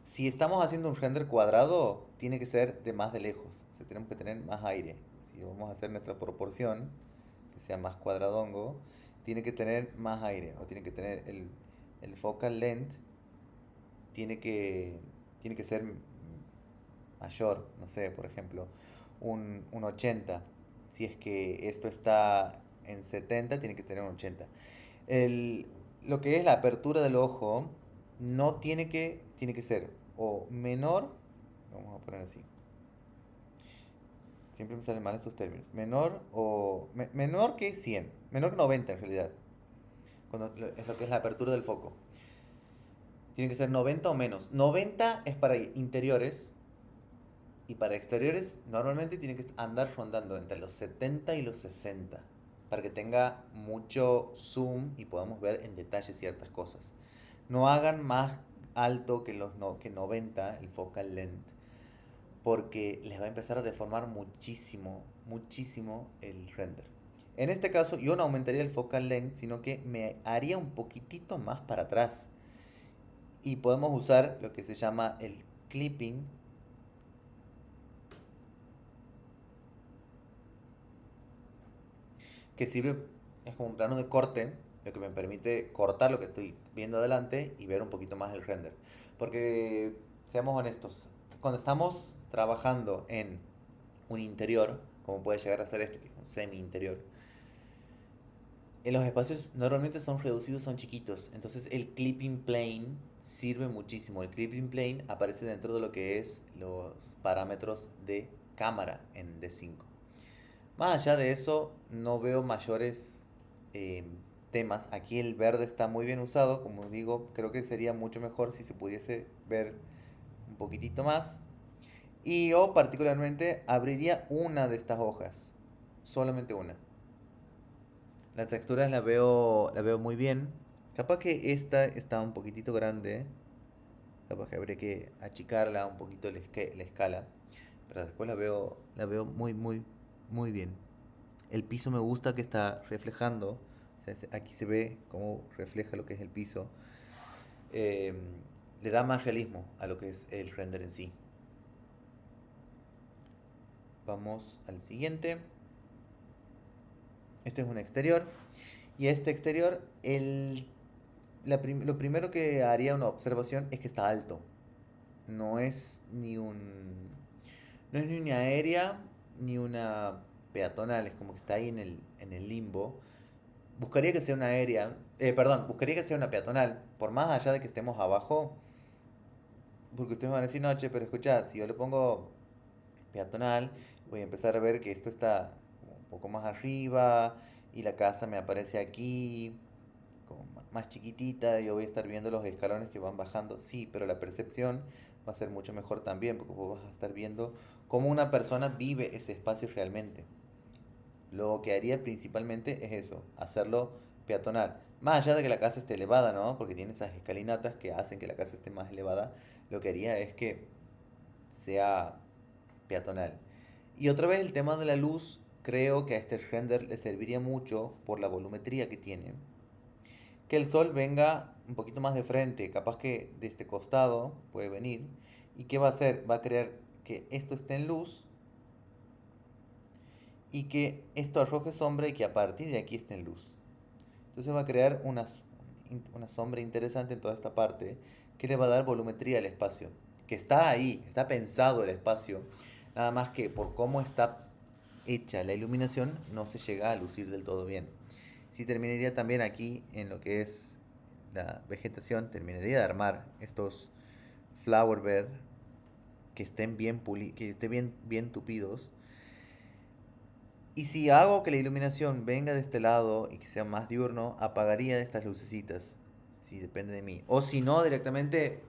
si estamos haciendo un render cuadrado, tiene que ser de más de lejos. O sea, tenemos que tener más aire. Si vamos a hacer nuestra proporción, que sea más cuadradongo, tiene que tener más aire. O tiene que tener el focal length, tiene que ser mayor. No sé, por ejemplo, un 80. Si es que esto está en 70, tiene que tener un 80. Lo que es la apertura del ojo no tiene que ser o menor, vamos a poner así, siempre me salen mal estos términos, menor que 100, menor que 90 en realidad, es lo que es la apertura del foco. Tiene que ser 90 o menos. 90 es para interiores y para exteriores normalmente tiene que andar rondando entre los 70 y los 60 para que tenga mucho zoom y podamos ver en detalle ciertas cosas. No hagan más alto que 90 el focal length, porque les va a empezar a deformar muchísimo, muchísimo el render. En este caso yo no aumentaría el focal length, sino que me haría un poquitito más para atrás. Y podemos usar lo que se llama el clipping, que sirve, es como un plano de corte, lo que me permite cortar lo que estoy viendo adelante y ver un poquito más el render. Porque, seamos honestos, cuando estamos trabajando en un interior, como puede llegar a ser este, que es un semi-interior, los espacios normalmente son reducidos, son chiquitos. Entonces el clipping plane sirve muchísimo. El clipping plane aparece dentro de lo que es los parámetros de cámara en D5. Más allá de eso, no veo mayores temas. Aquí el verde está muy bien usado. Como digo, creo que sería mucho mejor si se pudiese ver un poquitito más. Y yo particularmente abriría una de estas hojas. Solamente una. Las texturas la veo muy bien. Capaz que esta está un poquitito grande. Capaz que habría que achicarla un poquito la escala. Pero después la veo muy, muy, muy bien. El piso me gusta que está reflejando. O sea, aquí se ve cómo refleja lo que es el piso. Eh, Le da más realismo a lo que es el render en sí. Vamos al siguiente. Este es un exterior. Y este exterior, lo primero que haría una observación es que está alto. No es ni no es ni una aérea ni una peatonal. Es como que está ahí en el limbo. Buscaría que sea una aérea. Buscaría que sea una peatonal. Por más allá de que estemos abajo. Porque ustedes van a decir, no, che, pero escucha, si yo le pongo peatonal, voy a empezar a ver que esto está como un poco más arriba y la casa me aparece aquí como más chiquitita y yo voy a estar viendo los escalones que van bajando. Sí, pero la percepción va a ser mucho mejor también porque vos vas a estar viendo cómo una persona vive ese espacio realmente. Lo que haría principalmente es eso, hacerlo peatonal. Más allá de que la casa esté elevada, ¿no? Porque tiene esas escalinatas que hacen que la casa esté más elevada, lo que haría es que sea peatonal. Y otra vez el tema de la luz, creo que a este render le serviría mucho por la volumetría que tiene. Que el sol venga un poquito más de frente, capaz que de este costado puede venir. ¿Y qué va a hacer? Va a crear que esto esté en luz y que esto arroje sombra y que a partir de aquí esté en luz. Entonces va a crear una sombra interesante en toda esta parte que le va a dar volumetría al espacio. Que está ahí, está pensado el espacio. Nada más que por cómo está hecha la iluminación no se llega a lucir del todo bien. Si terminaría también aquí en lo que es la vegetación, terminaría de armar estos flower bed que estén que estén bien tupidos. Y si hago que la iluminación venga de este lado y que sea más diurno, apagaría estas lucecitas. Si depende de mí. O si no, directamente,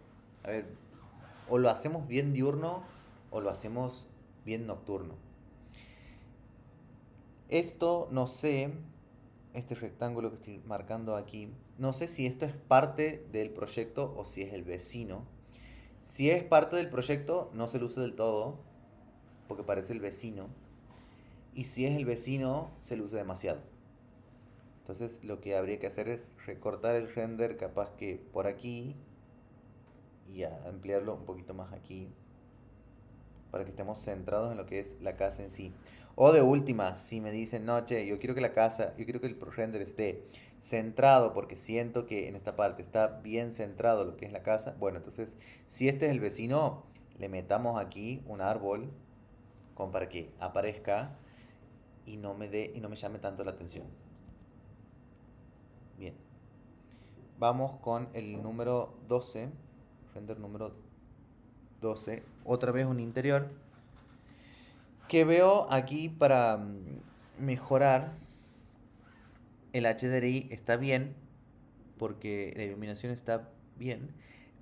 a ver, o lo hacemos bien diurno o lo hacemos bien nocturno. Esto no sé, este rectángulo que estoy marcando aquí, no sé si esto es parte del proyecto o si es el vecino. Si es parte del proyecto, no se luce del todo, porque parece el vecino. Y si es el vecino, se luce demasiado. Entonces lo que habría que hacer es recortar el render capaz que por aquí y ampliarlo un poquito más aquí para que estemos centrados en lo que es la casa en sí. O de última, si me dicen, no, che, yo quiero que yo quiero que el render esté centrado porque siento que en esta parte está bien centrado lo que es la casa. Bueno, entonces, si este es el vecino, le metamos aquí un árbol como para que aparezca y y no me llame tanto la atención. Bien. Vamos con el número 12, render número 12, otra vez un interior, que veo aquí para mejorar el HDRI está bien, porque la iluminación está bien,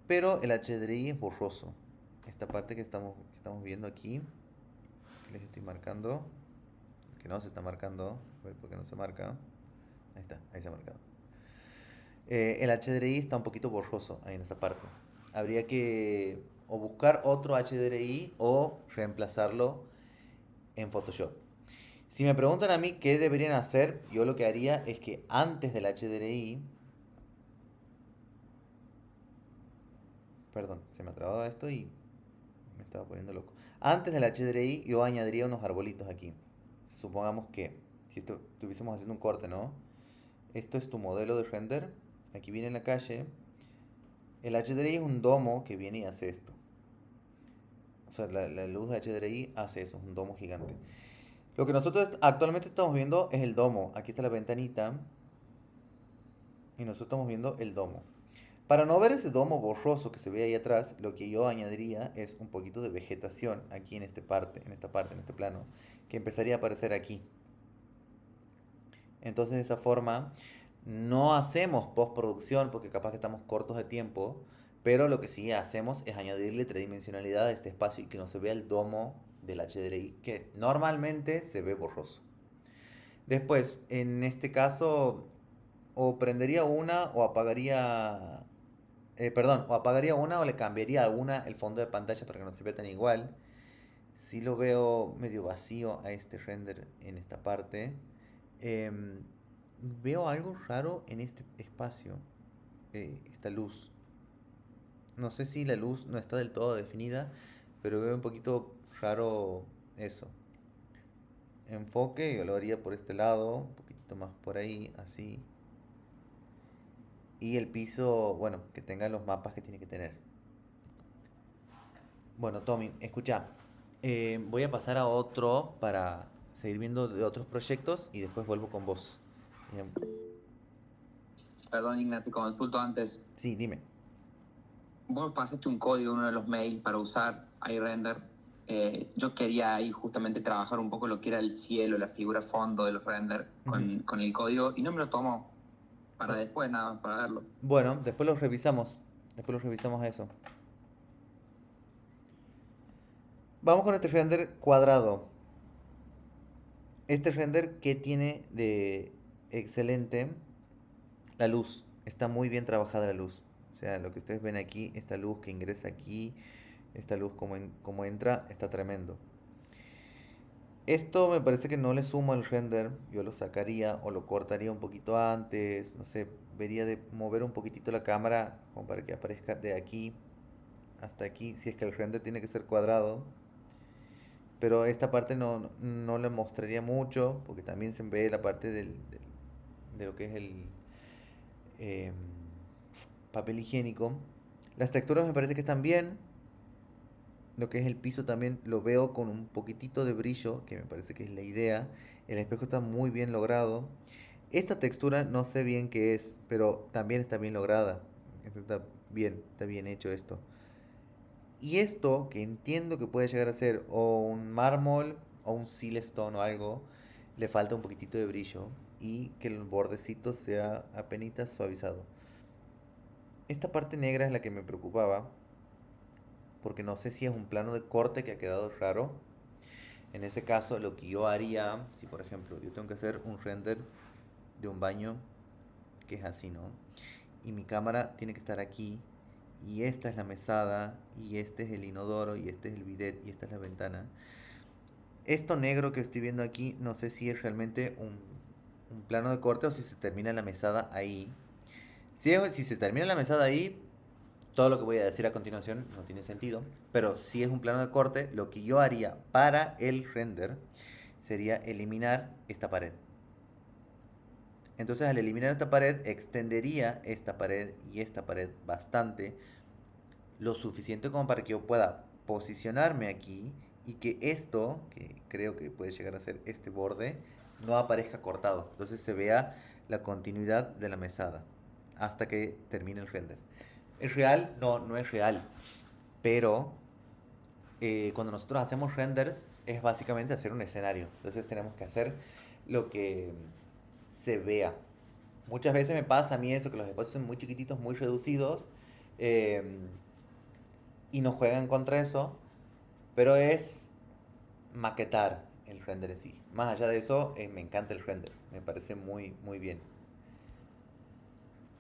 pero el HDRI es borroso. Esta parte que estamos viendo aquí, que les estoy marcando, que no se está marcando, a ver por qué no se marca, ahí está, ahí se ha marcado. El HDRI está un poquito borroso ahí en esta parte. Habría que o buscar otro HDRI o reemplazarlo en Photoshop. Si me preguntan a mí qué deberían hacer, yo lo que haría es que antes del HDRI, perdón, se me ha trabado esto y me estaba poniendo loco. Antes del HDRI yo añadiría unos arbolitos aquí. Supongamos que si estuviésemos haciendo un corte, ¿no? Esto es tu modelo de render. Aquí viene en la calle. El HDRI es un domo que viene y hace esto. O sea, la luz de HDRI hace eso, es un domo gigante. Lo que nosotros actualmente estamos viendo es el domo. Aquí está la ventanita. Y nosotros estamos viendo el domo. Para no ver ese domo borroso que se ve ahí atrás, lo que yo añadiría es un poquito de vegetación aquí en esta parte, en este plano, que empezaría a aparecer aquí. Entonces de esa forma no hacemos postproducción porque capaz que estamos cortos de tiempo, pero lo que sí hacemos es añadirle tridimensionalidad a este espacio y que no se vea el domo del HDRI, que normalmente se ve borroso. Después, en este caso, o prendería una o apagaría, perdón, o apagaría una o le cambiaría a una el fondo de pantalla para que no se vea tan igual. Si lo veo medio vacío a este render en esta parte. Em, Veo algo raro en este espacio, esta luz. No sé si la luz no está del todo definida, pero veo un poquito raro eso. Enfoque, yo lo haría por este lado, un poquito más por ahí, así. Y el piso, bueno, que tenga los mapas que tiene que tener. Bueno, Tommy, escucha, voy a pasar a otro para seguir viendo de otros proyectos y después vuelvo con vos. Em, Perdón, Ignati, consulto antes. sí, dime. Vos pasaste un código en uno de los mails para usar iRender. Yo quería ahí justamente trabajar un poco lo que era el cielo, la figura fondo de los render con el código y no me lo tomó para después nada más, para verlo. Bueno, después lo revisamos. Después lo revisamos eso. Vamos con este render cuadrado. Este render que tiene de excelente La luz, está muy bien trabajada la luz. O sea, lo que ustedes ven aquí, esta luz que ingresa aquí, esta luz como entra, está tremendo. Esto me parece que no le sumo al render, yo lo sacaría o lo cortaría un poquito antes, no sé, vería de mover un poquitito la cámara como para que aparezca de aquí hasta aquí, si es que el render tiene que ser cuadrado. Pero esta parte no le mostraría mucho, porque también se ve la parte de lo que es el em, papel higiénico. Las texturas me parece que están bien. Lo que es el piso también lo veo con un poquitito de brillo, que me parece que es la idea. El espejo está muy bien logrado. Esta textura no sé bien qué es, pero también está bien lograda. Está bien hecho esto. Y esto, que entiendo que puede llegar a ser o un mármol o un silestone o algo, le falta un poquitito de brillo y que el bordecito sea apenitas suavizado. Esta parte negra es la que me preocupaba, porque no sé si es un plano de corte que ha quedado raro. En ese caso, lo que yo haría, si por ejemplo yo tengo que hacer un render de un baño que es así, ¿no? Y mi cámara tiene que estar aquí, y esta es la mesada, y este es el inodoro, y este es el bidet, y esta es la ventana. Esto negro que estoy viendo aquí, no sé si es realmente un plano de corte o si se termina la mesada ahí. Si se termina la mesada ahí, todo lo que voy a decir a continuación no tiene sentido. Pero si es un plano de corte, lo que yo haría para el render sería eliminar esta pared. Entonces al eliminar esta pared, extendería esta pared y esta pared bastante, lo suficiente como para que yo pueda posicionarme aquí y que esto, que creo que puede llegar a ser este borde, no aparezca cortado. Entonces se vea la continuidad de la mesada hasta que termine el render. ¿Es real? No, no es real. Pero cuando nosotros hacemos renders es básicamente hacer un escenario. Entonces tenemos que hacer lo que se vea. Muchas veces me pasa a mí eso, que los espacios son muy chiquititos, muy reducidos, eh, y no juegan contra eso, pero es maquetar el render en sí. Más allá de eso, me encanta el render, me parece muy, muy bien.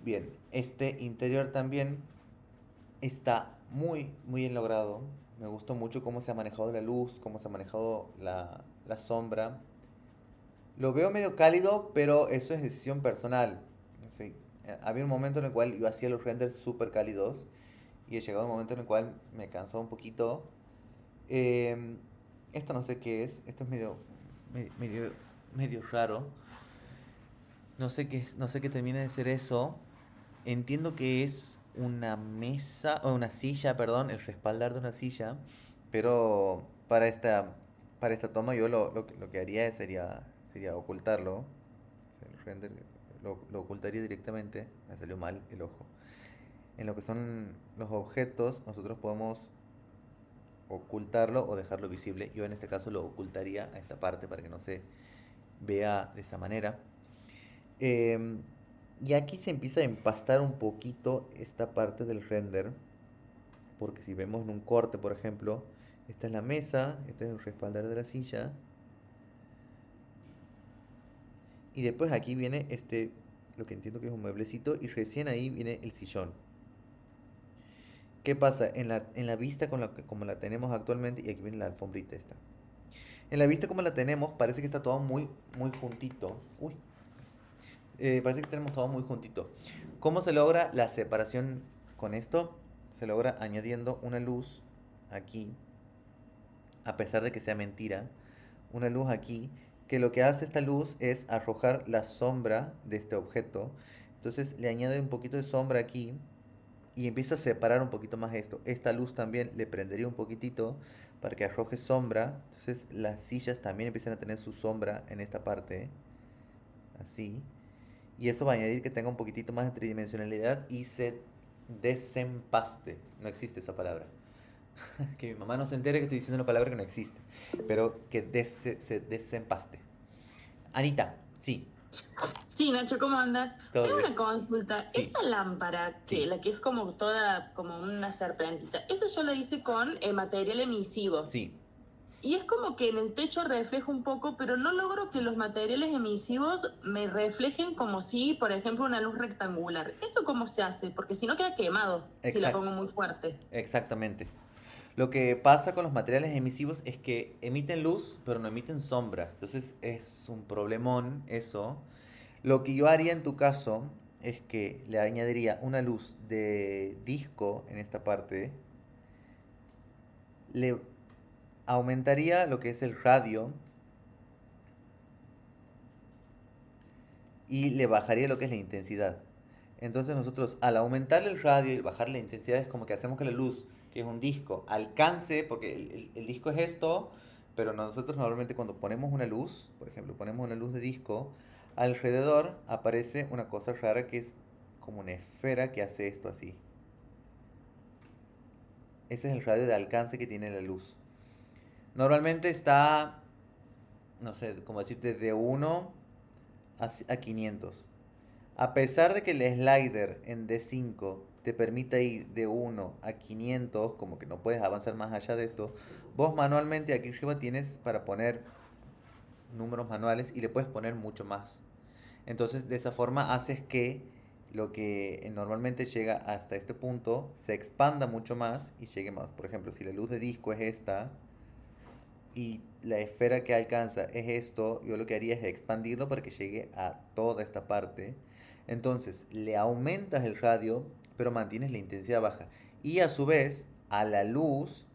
Bien, este interior también está muy, muy bien logrado. Me gustó mucho cómo se ha manejado la luz, cómo se ha manejado la sombra. Lo veo medio cálido, pero eso es decisión personal. Sí, había un momento en el cual yo hacía los renders súper cálidos y he llegado un momento en el cual me cansaba un poquito. Em, Esto no sé qué es, esto es medio raro. No sé qué no sé qué termina de ser eso. Entiendo que es una mesa, o una silla, perdón, el respaldar de una silla, pero para esta toma yo lo que haría sería ocultarlo. O sea, el render lo ocultaría directamente, me salió mal el ojo. En lo que son los objetos, nosotros podemos ocultarlo o dejarlo visible. Yo en este caso lo ocultaría a esta parte para que no se vea de esa manera. Em, y aquí se empieza a empastar un poquito esta parte del render, porque si vemos en un corte, por ejemplo, esta es la mesa, este es el respaldar de la silla, y después aquí viene lo que entiendo que es un mueblecito, y recién ahí viene el sillón. ¿Qué pasa? En la vista como la tenemos actualmente, y aquí viene la alfombrita esta. En la vista como la tenemos, parece que está todo muy, muy juntito. Uy, parece que tenemos todo muy juntito. ¿Cómo se logra la separación con esto? Se logra añadiendo una luz aquí, a pesar de que sea mentira. Una luz aquí, que lo que hace esta luz es arrojar la sombra de este objeto. Entonces le añade un poquito de sombra aquí y empieza a separar un poquito más esto. Esta luz también le prendería un poquitito para que arroje sombra. Entonces las sillas también empiezan a tener su sombra en esta parte, así. Y eso va a añadir que tenga un poquitito más de tridimensionalidad y se desempaste. No existe esa palabra. Que mi mamá no se entere que estoy diciendo una palabra que no existe. Pero que se desempaste. Anita, sí, Sí, Nacho, ¿cómo andas? todo Tengo bien. una consulta. Sí, Esa lámpara, sí, la que es como toda, como una serpentita, esa yo la hice con material emisivo. sí. Y es como que en el techo refleja un poco, pero no logro que los materiales emisivos me reflejen como si, por ejemplo, una luz rectangular. ¿Eso cómo se hace? Porque si no queda quemado, si la Exact- pongo muy fuerte. exactamente. Lo que pasa con los materiales emisivos es que emiten luz, pero no emiten sombra. Entonces es un problemón eso. Lo que yo haría en tu caso es que le añadiría una luz de disco en esta parte. Le aumentaría lo que es el radio y le bajaría lo que es la intensidad. Entonces nosotros al aumentar el radio y bajar la intensidad es como que hacemos que la luz, que es un disco, alcance, porque el disco es esto, pero nosotros normalmente cuando ponemos una luz, por ejemplo, ponemos una luz de disco, alrededor aparece una cosa rara que es como una esfera que hace esto así. Ese es el radio de alcance que tiene la luz. Normalmente está, no sé, como decirte, de 1 a 500. A pesar de que el slider en D5 te permita ir de 1 a 500, como que no puedes avanzar más allá de esto, vos manualmente aquí arriba tienes para poner números manuales y le puedes poner mucho más. Entonces, de esa forma haces que lo que normalmente llega hasta este punto se expanda mucho más y llegue más. Por ejemplo, si la luz de disco es esta y la esfera que alcanza es esto, yo lo que haría es expandirlo para que llegue a toda esta parte. Entonces, le aumentas el radio, pero mantienes la intensidad baja. Y a su vez, a la luz,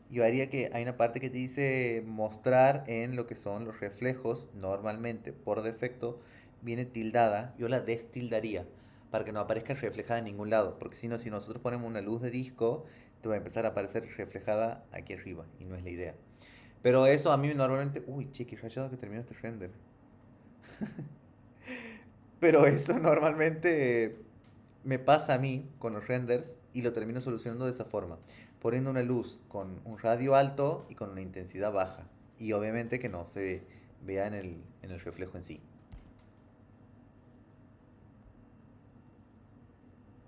yo haría que hay una parte que te dice mostrar en lo que son los reflejos. Normalmente, por defecto, viene tildada. Yo la destildaría para que no aparezca reflejada en ningún lado. Porque si no, si nosotros ponemos una luz de disco, te va a empezar a aparecer reflejada aquí arriba. Y no es la idea. Pero eso a mí normalmente... Uy, chiqui, rayado que terminó este render. Pero eso normalmente me pasa a mí con los renders y lo termino solucionando de esa forma. Poniendo una luz con un radio alto y con una intensidad baja. Y obviamente que no se vea en el reflejo en sí.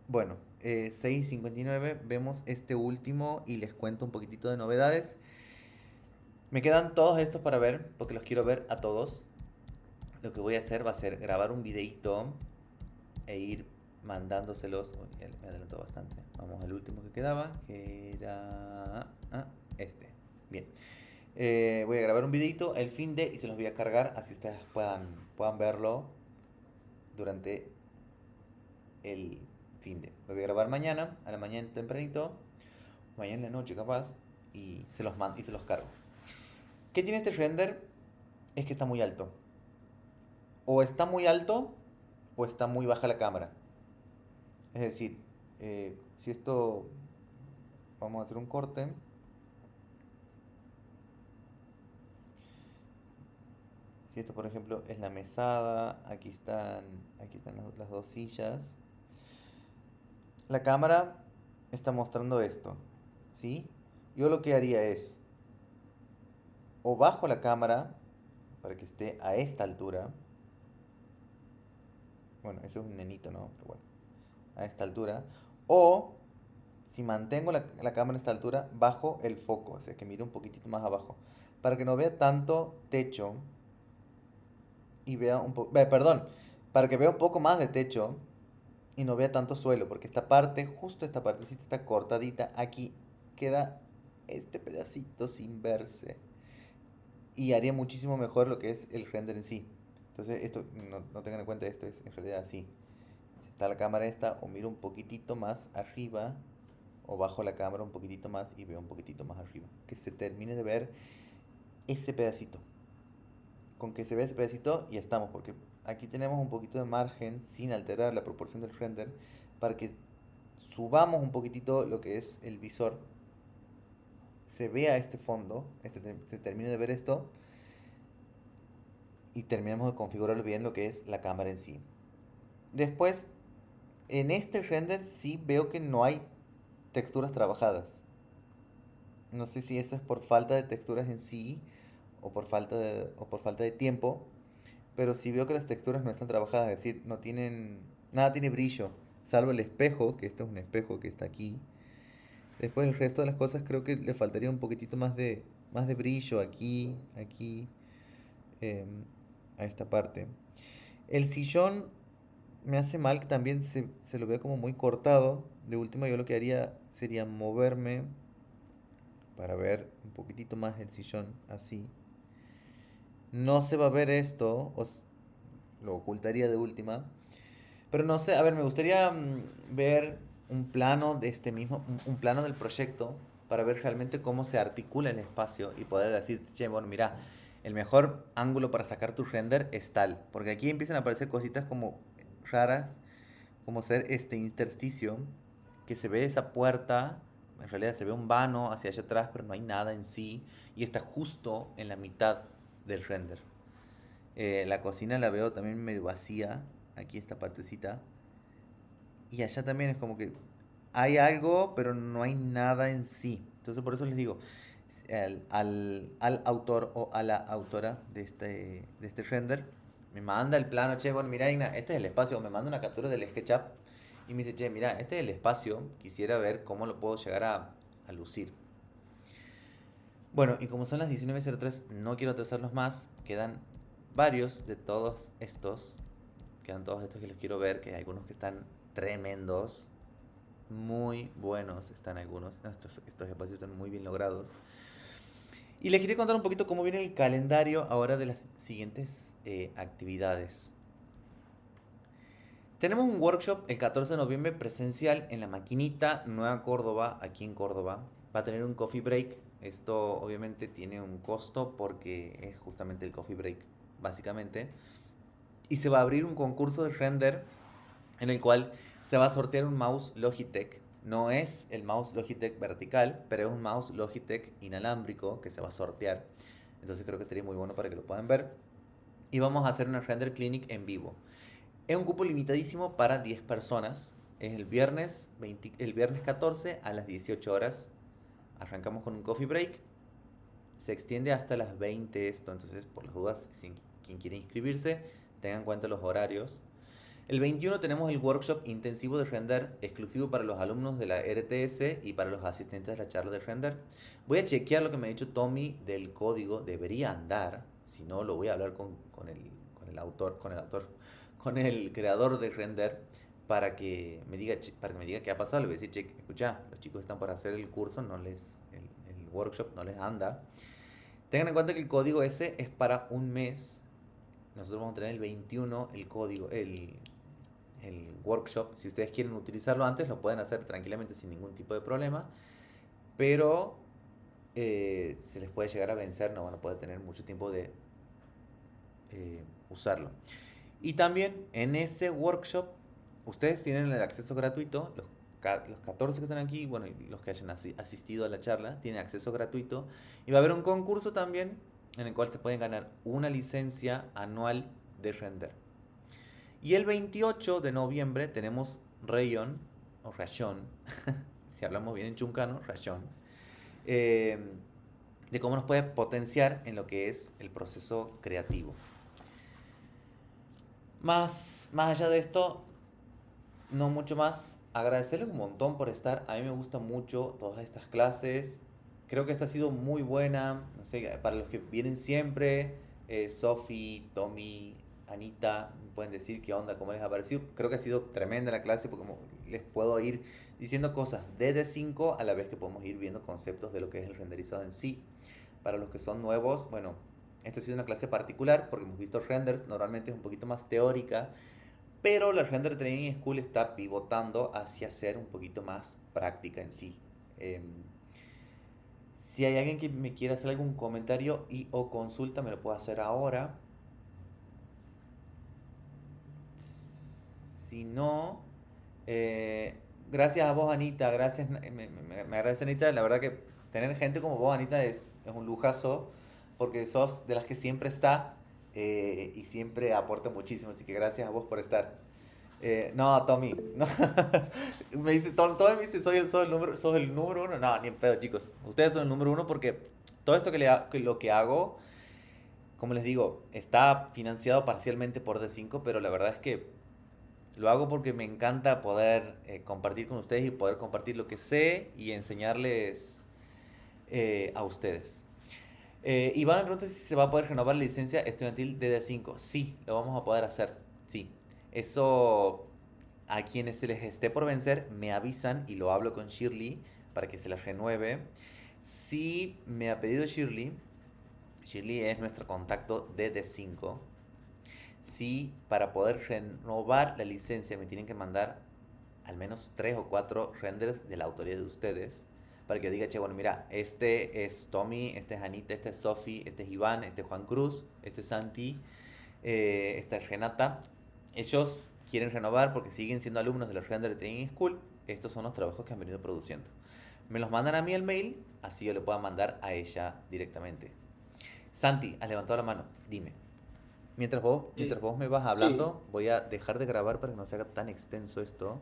Bueno, 6:59 vemos este último y les cuento un poquitito de novedades. Me quedan todos estos para ver porque los quiero ver a todos. Lo que voy a hacer va a ser grabar un videito e ir mandándoselos. Oh, ya me adelantó bastante. Vamos al último que quedaba, que era este. Bien. Voy a grabar un videito el fin de y se los voy a cargar así ustedes puedan verlo durante el fin de. Lo voy a grabar mañana, a la mañana tempranito, mañana en la noche capaz, y se los mando y se los cargo. ¿Qué tiene este render? Es que está muy alto. O está muy alto o está muy baja la cámara. Es decir, si esto, vamos a hacer un corte. Si esto, por ejemplo, es la mesada, aquí están las dos sillas. La cámara está mostrando esto, ¿sí? Yo lo que haría es, o bajo la cámara para que esté a esta altura. Bueno, ese es un nenito, ¿no? Pero bueno, a esta altura. O si mantengo la cámara a esta altura, bajo el foco, o sea que mire un poquitito más abajo, para que no vea tanto techo y vea un poco, perdón, para que vea un poco más de techo y no vea tanto suelo, porque esta parte, justo esta partecita está cortadita, aquí queda este pedacito sin verse y haría muchísimo mejor lo que es el render en sí. Entonces esto, no tengan en cuenta, esto es en realidad así. Si está la cámara esta, o miro un poquitito más arriba o bajo la cámara un poquitito más y veo un poquitito más arriba. Que se termine de ver ese pedacito. Con que se vea ese pedacito ya estamos, porque aquí tenemos un poquito de margen sin alterar la proporción del render para que subamos un poquitito lo que es el visor, se vea este fondo, se termine de ver esto y terminamos de configurar bien lo que es la cámara en sí. Después, en este render sí veo que no hay texturas trabajadas. No sé si eso es por falta de texturas en sí o por falta de tiempo, pero sí veo que las texturas no están trabajadas, es decir, nada tiene brillo, salvo el espejo, que este es un espejo que está aquí. Después el resto de las cosas creo que le faltaría un poquitito más más de brillo aquí, a esta parte. El sillón me hace mal que también se lo vea como muy cortado. De última yo lo que haría sería moverme para ver un poquitito más el sillón así. No se va a ver esto, lo ocultaría de última. Pero no sé, a ver, me gustaría ver un plano de este mismo, un plano del proyecto para ver realmente cómo se articula el espacio y poder decir, che, bueno, mira, el mejor ángulo para sacar tu render es tal. Porque aquí empiezan a aparecer cositas como raras, como ser este intersticio, que se ve esa puerta, en realidad se ve un vano hacia allá atrás, pero no hay nada en sí, y está justo en la mitad del render. La cocina la veo también medio vacía, aquí esta partecita. Y allá también es como que hay algo, pero no hay nada en sí. Entonces por eso les digo, al autor o a la autora de este render, me manda el plano, che, bueno, mira, Igna, este es el espacio, o me manda una captura del SketchUp y me dice, che, mira, este es el espacio, quisiera ver cómo lo puedo llegar a lucir. Bueno, y como son las 19:03, no quiero atrasarlos más, quedan varios de todos estos, quedan todos estos que los quiero ver, que hay algunos que están tremendos, muy buenos están algunos, no, estos espacios están muy bien logrados. Y les quería contar un poquito cómo viene el calendario ahora de las siguientes actividades. Tenemos un workshop el 14 de noviembre presencial en la Maquinita Nueva Córdoba, aquí en Córdoba. Va a tener un coffee break. Esto obviamente tiene un costo porque es justamente el coffee break, básicamente. Y se va a abrir un concurso de render en el cual se va a sortear un mouse Logitech. No es el mouse Logitech vertical, pero es un mouse Logitech inalámbrico que se va a sortear. Entonces creo que estaría muy bueno para que lo puedan ver. Y vamos a hacer una render clinic en vivo. Es un cupo limitadísimo para 10 personas. Es el viernes 14 a las 18 horas. Arrancamos con un coffee break. Se extiende hasta las 20 esto. Entonces, por las dudas, si quien quiere inscribirse, tengan en cuenta los horarios. El 21 tenemos el workshop intensivo de render exclusivo para los alumnos de la RTS y para los asistentes de la charla de render. Voy a chequear lo que me ha dicho Tommy del código. Debería andar. Si no, lo voy a hablar con el autor, con el creador de render para que me diga qué ha pasado. Le voy a decir, che, escucha, los chicos están por hacer el curso, el workshop no les anda. Tengan en cuenta que el código ese es para un mes. Nosotros vamos a tener el 21 el código, el workshop. Si ustedes quieren utilizarlo antes, lo pueden hacer tranquilamente sin ningún tipo de problema. Pero se les puede llegar a vencer, no van a poder tener mucho tiempo de usarlo. Y también en ese workshop ustedes tienen el acceso gratuito, los 14 que están aquí, bueno, y los que hayan asistido a la charla, tienen acceso gratuito. Y va a haber un concurso también en el cual se pueden ganar una licencia anual de render. Y el 28 de noviembre tenemos Rayon, o Rayón, si hablamos bien en chuncano, Rayón, de cómo nos puede potenciar en lo que es el proceso creativo. Más allá de esto, no mucho más. Agradecerles un montón por estar. A mí me gustan mucho todas estas clases. Creo que esta ha sido muy buena. No sé, para los que vienen siempre, Sofi, Tommy, Anita, me pueden decir qué onda, cómo les ha parecido. Creo que ha sido tremenda la clase porque les puedo ir diciendo cosas de D5 a la vez que podemos ir viendo conceptos de lo que es el renderizado en sí. Para los que son nuevos, bueno, esta ha sido una clase particular porque hemos visto renders, normalmente es un poquito más teórica, pero la Render Training School está pivotando hacia ser un poquito más práctica en sí. Si hay alguien que me quiera hacer algún comentario y o consulta, me lo puede hacer ahora. Si no, gracias a vos, Anita. Gracias, me agradece, Anita. La verdad que tener gente como vos, Anita, es un lujazo porque sos de las que siempre está y siempre aporta muchísimo. Así que gracias a vos por estar. No, Tommy. No. Me dice, Tommy me dice, sos el número uno. No, ni en pedo, chicos. Ustedes son el número uno porque todo esto lo que hago, como les digo, está financiado parcialmente por D5, pero la verdad es que lo hago porque me encanta poder compartir con ustedes y poder compartir lo que sé y enseñarles a ustedes. Iván me pregunta si se va a poder renovar la licencia estudiantil de D5. Sí, lo vamos a poder hacer. Sí. Eso a quienes se les esté por vencer me avisan y lo hablo con Shirley para que se las renueve. Si me ha pedido Shirley, Shirley es nuestro contacto de D5. Si para poder renovar la licencia me tienen que mandar al menos 3 o 4 renders de la autoría de ustedes para que diga, che, bueno, mira, este es Tommy, este es Anita, este es Sofi, este es Iván, este es Juan Cruz, este es Santi, esta es Renata. Ellos quieren renovar porque siguen siendo alumnos de la Render Training School. Estos son los trabajos que han venido produciendo. Me los mandan a mí el mail, así yo le puedo mandar a ella directamente. Santi, has levantado la mano, dime. Mientras vos me vas Sí, hablando, voy a dejar de grabar para que no se haga tan extenso esto.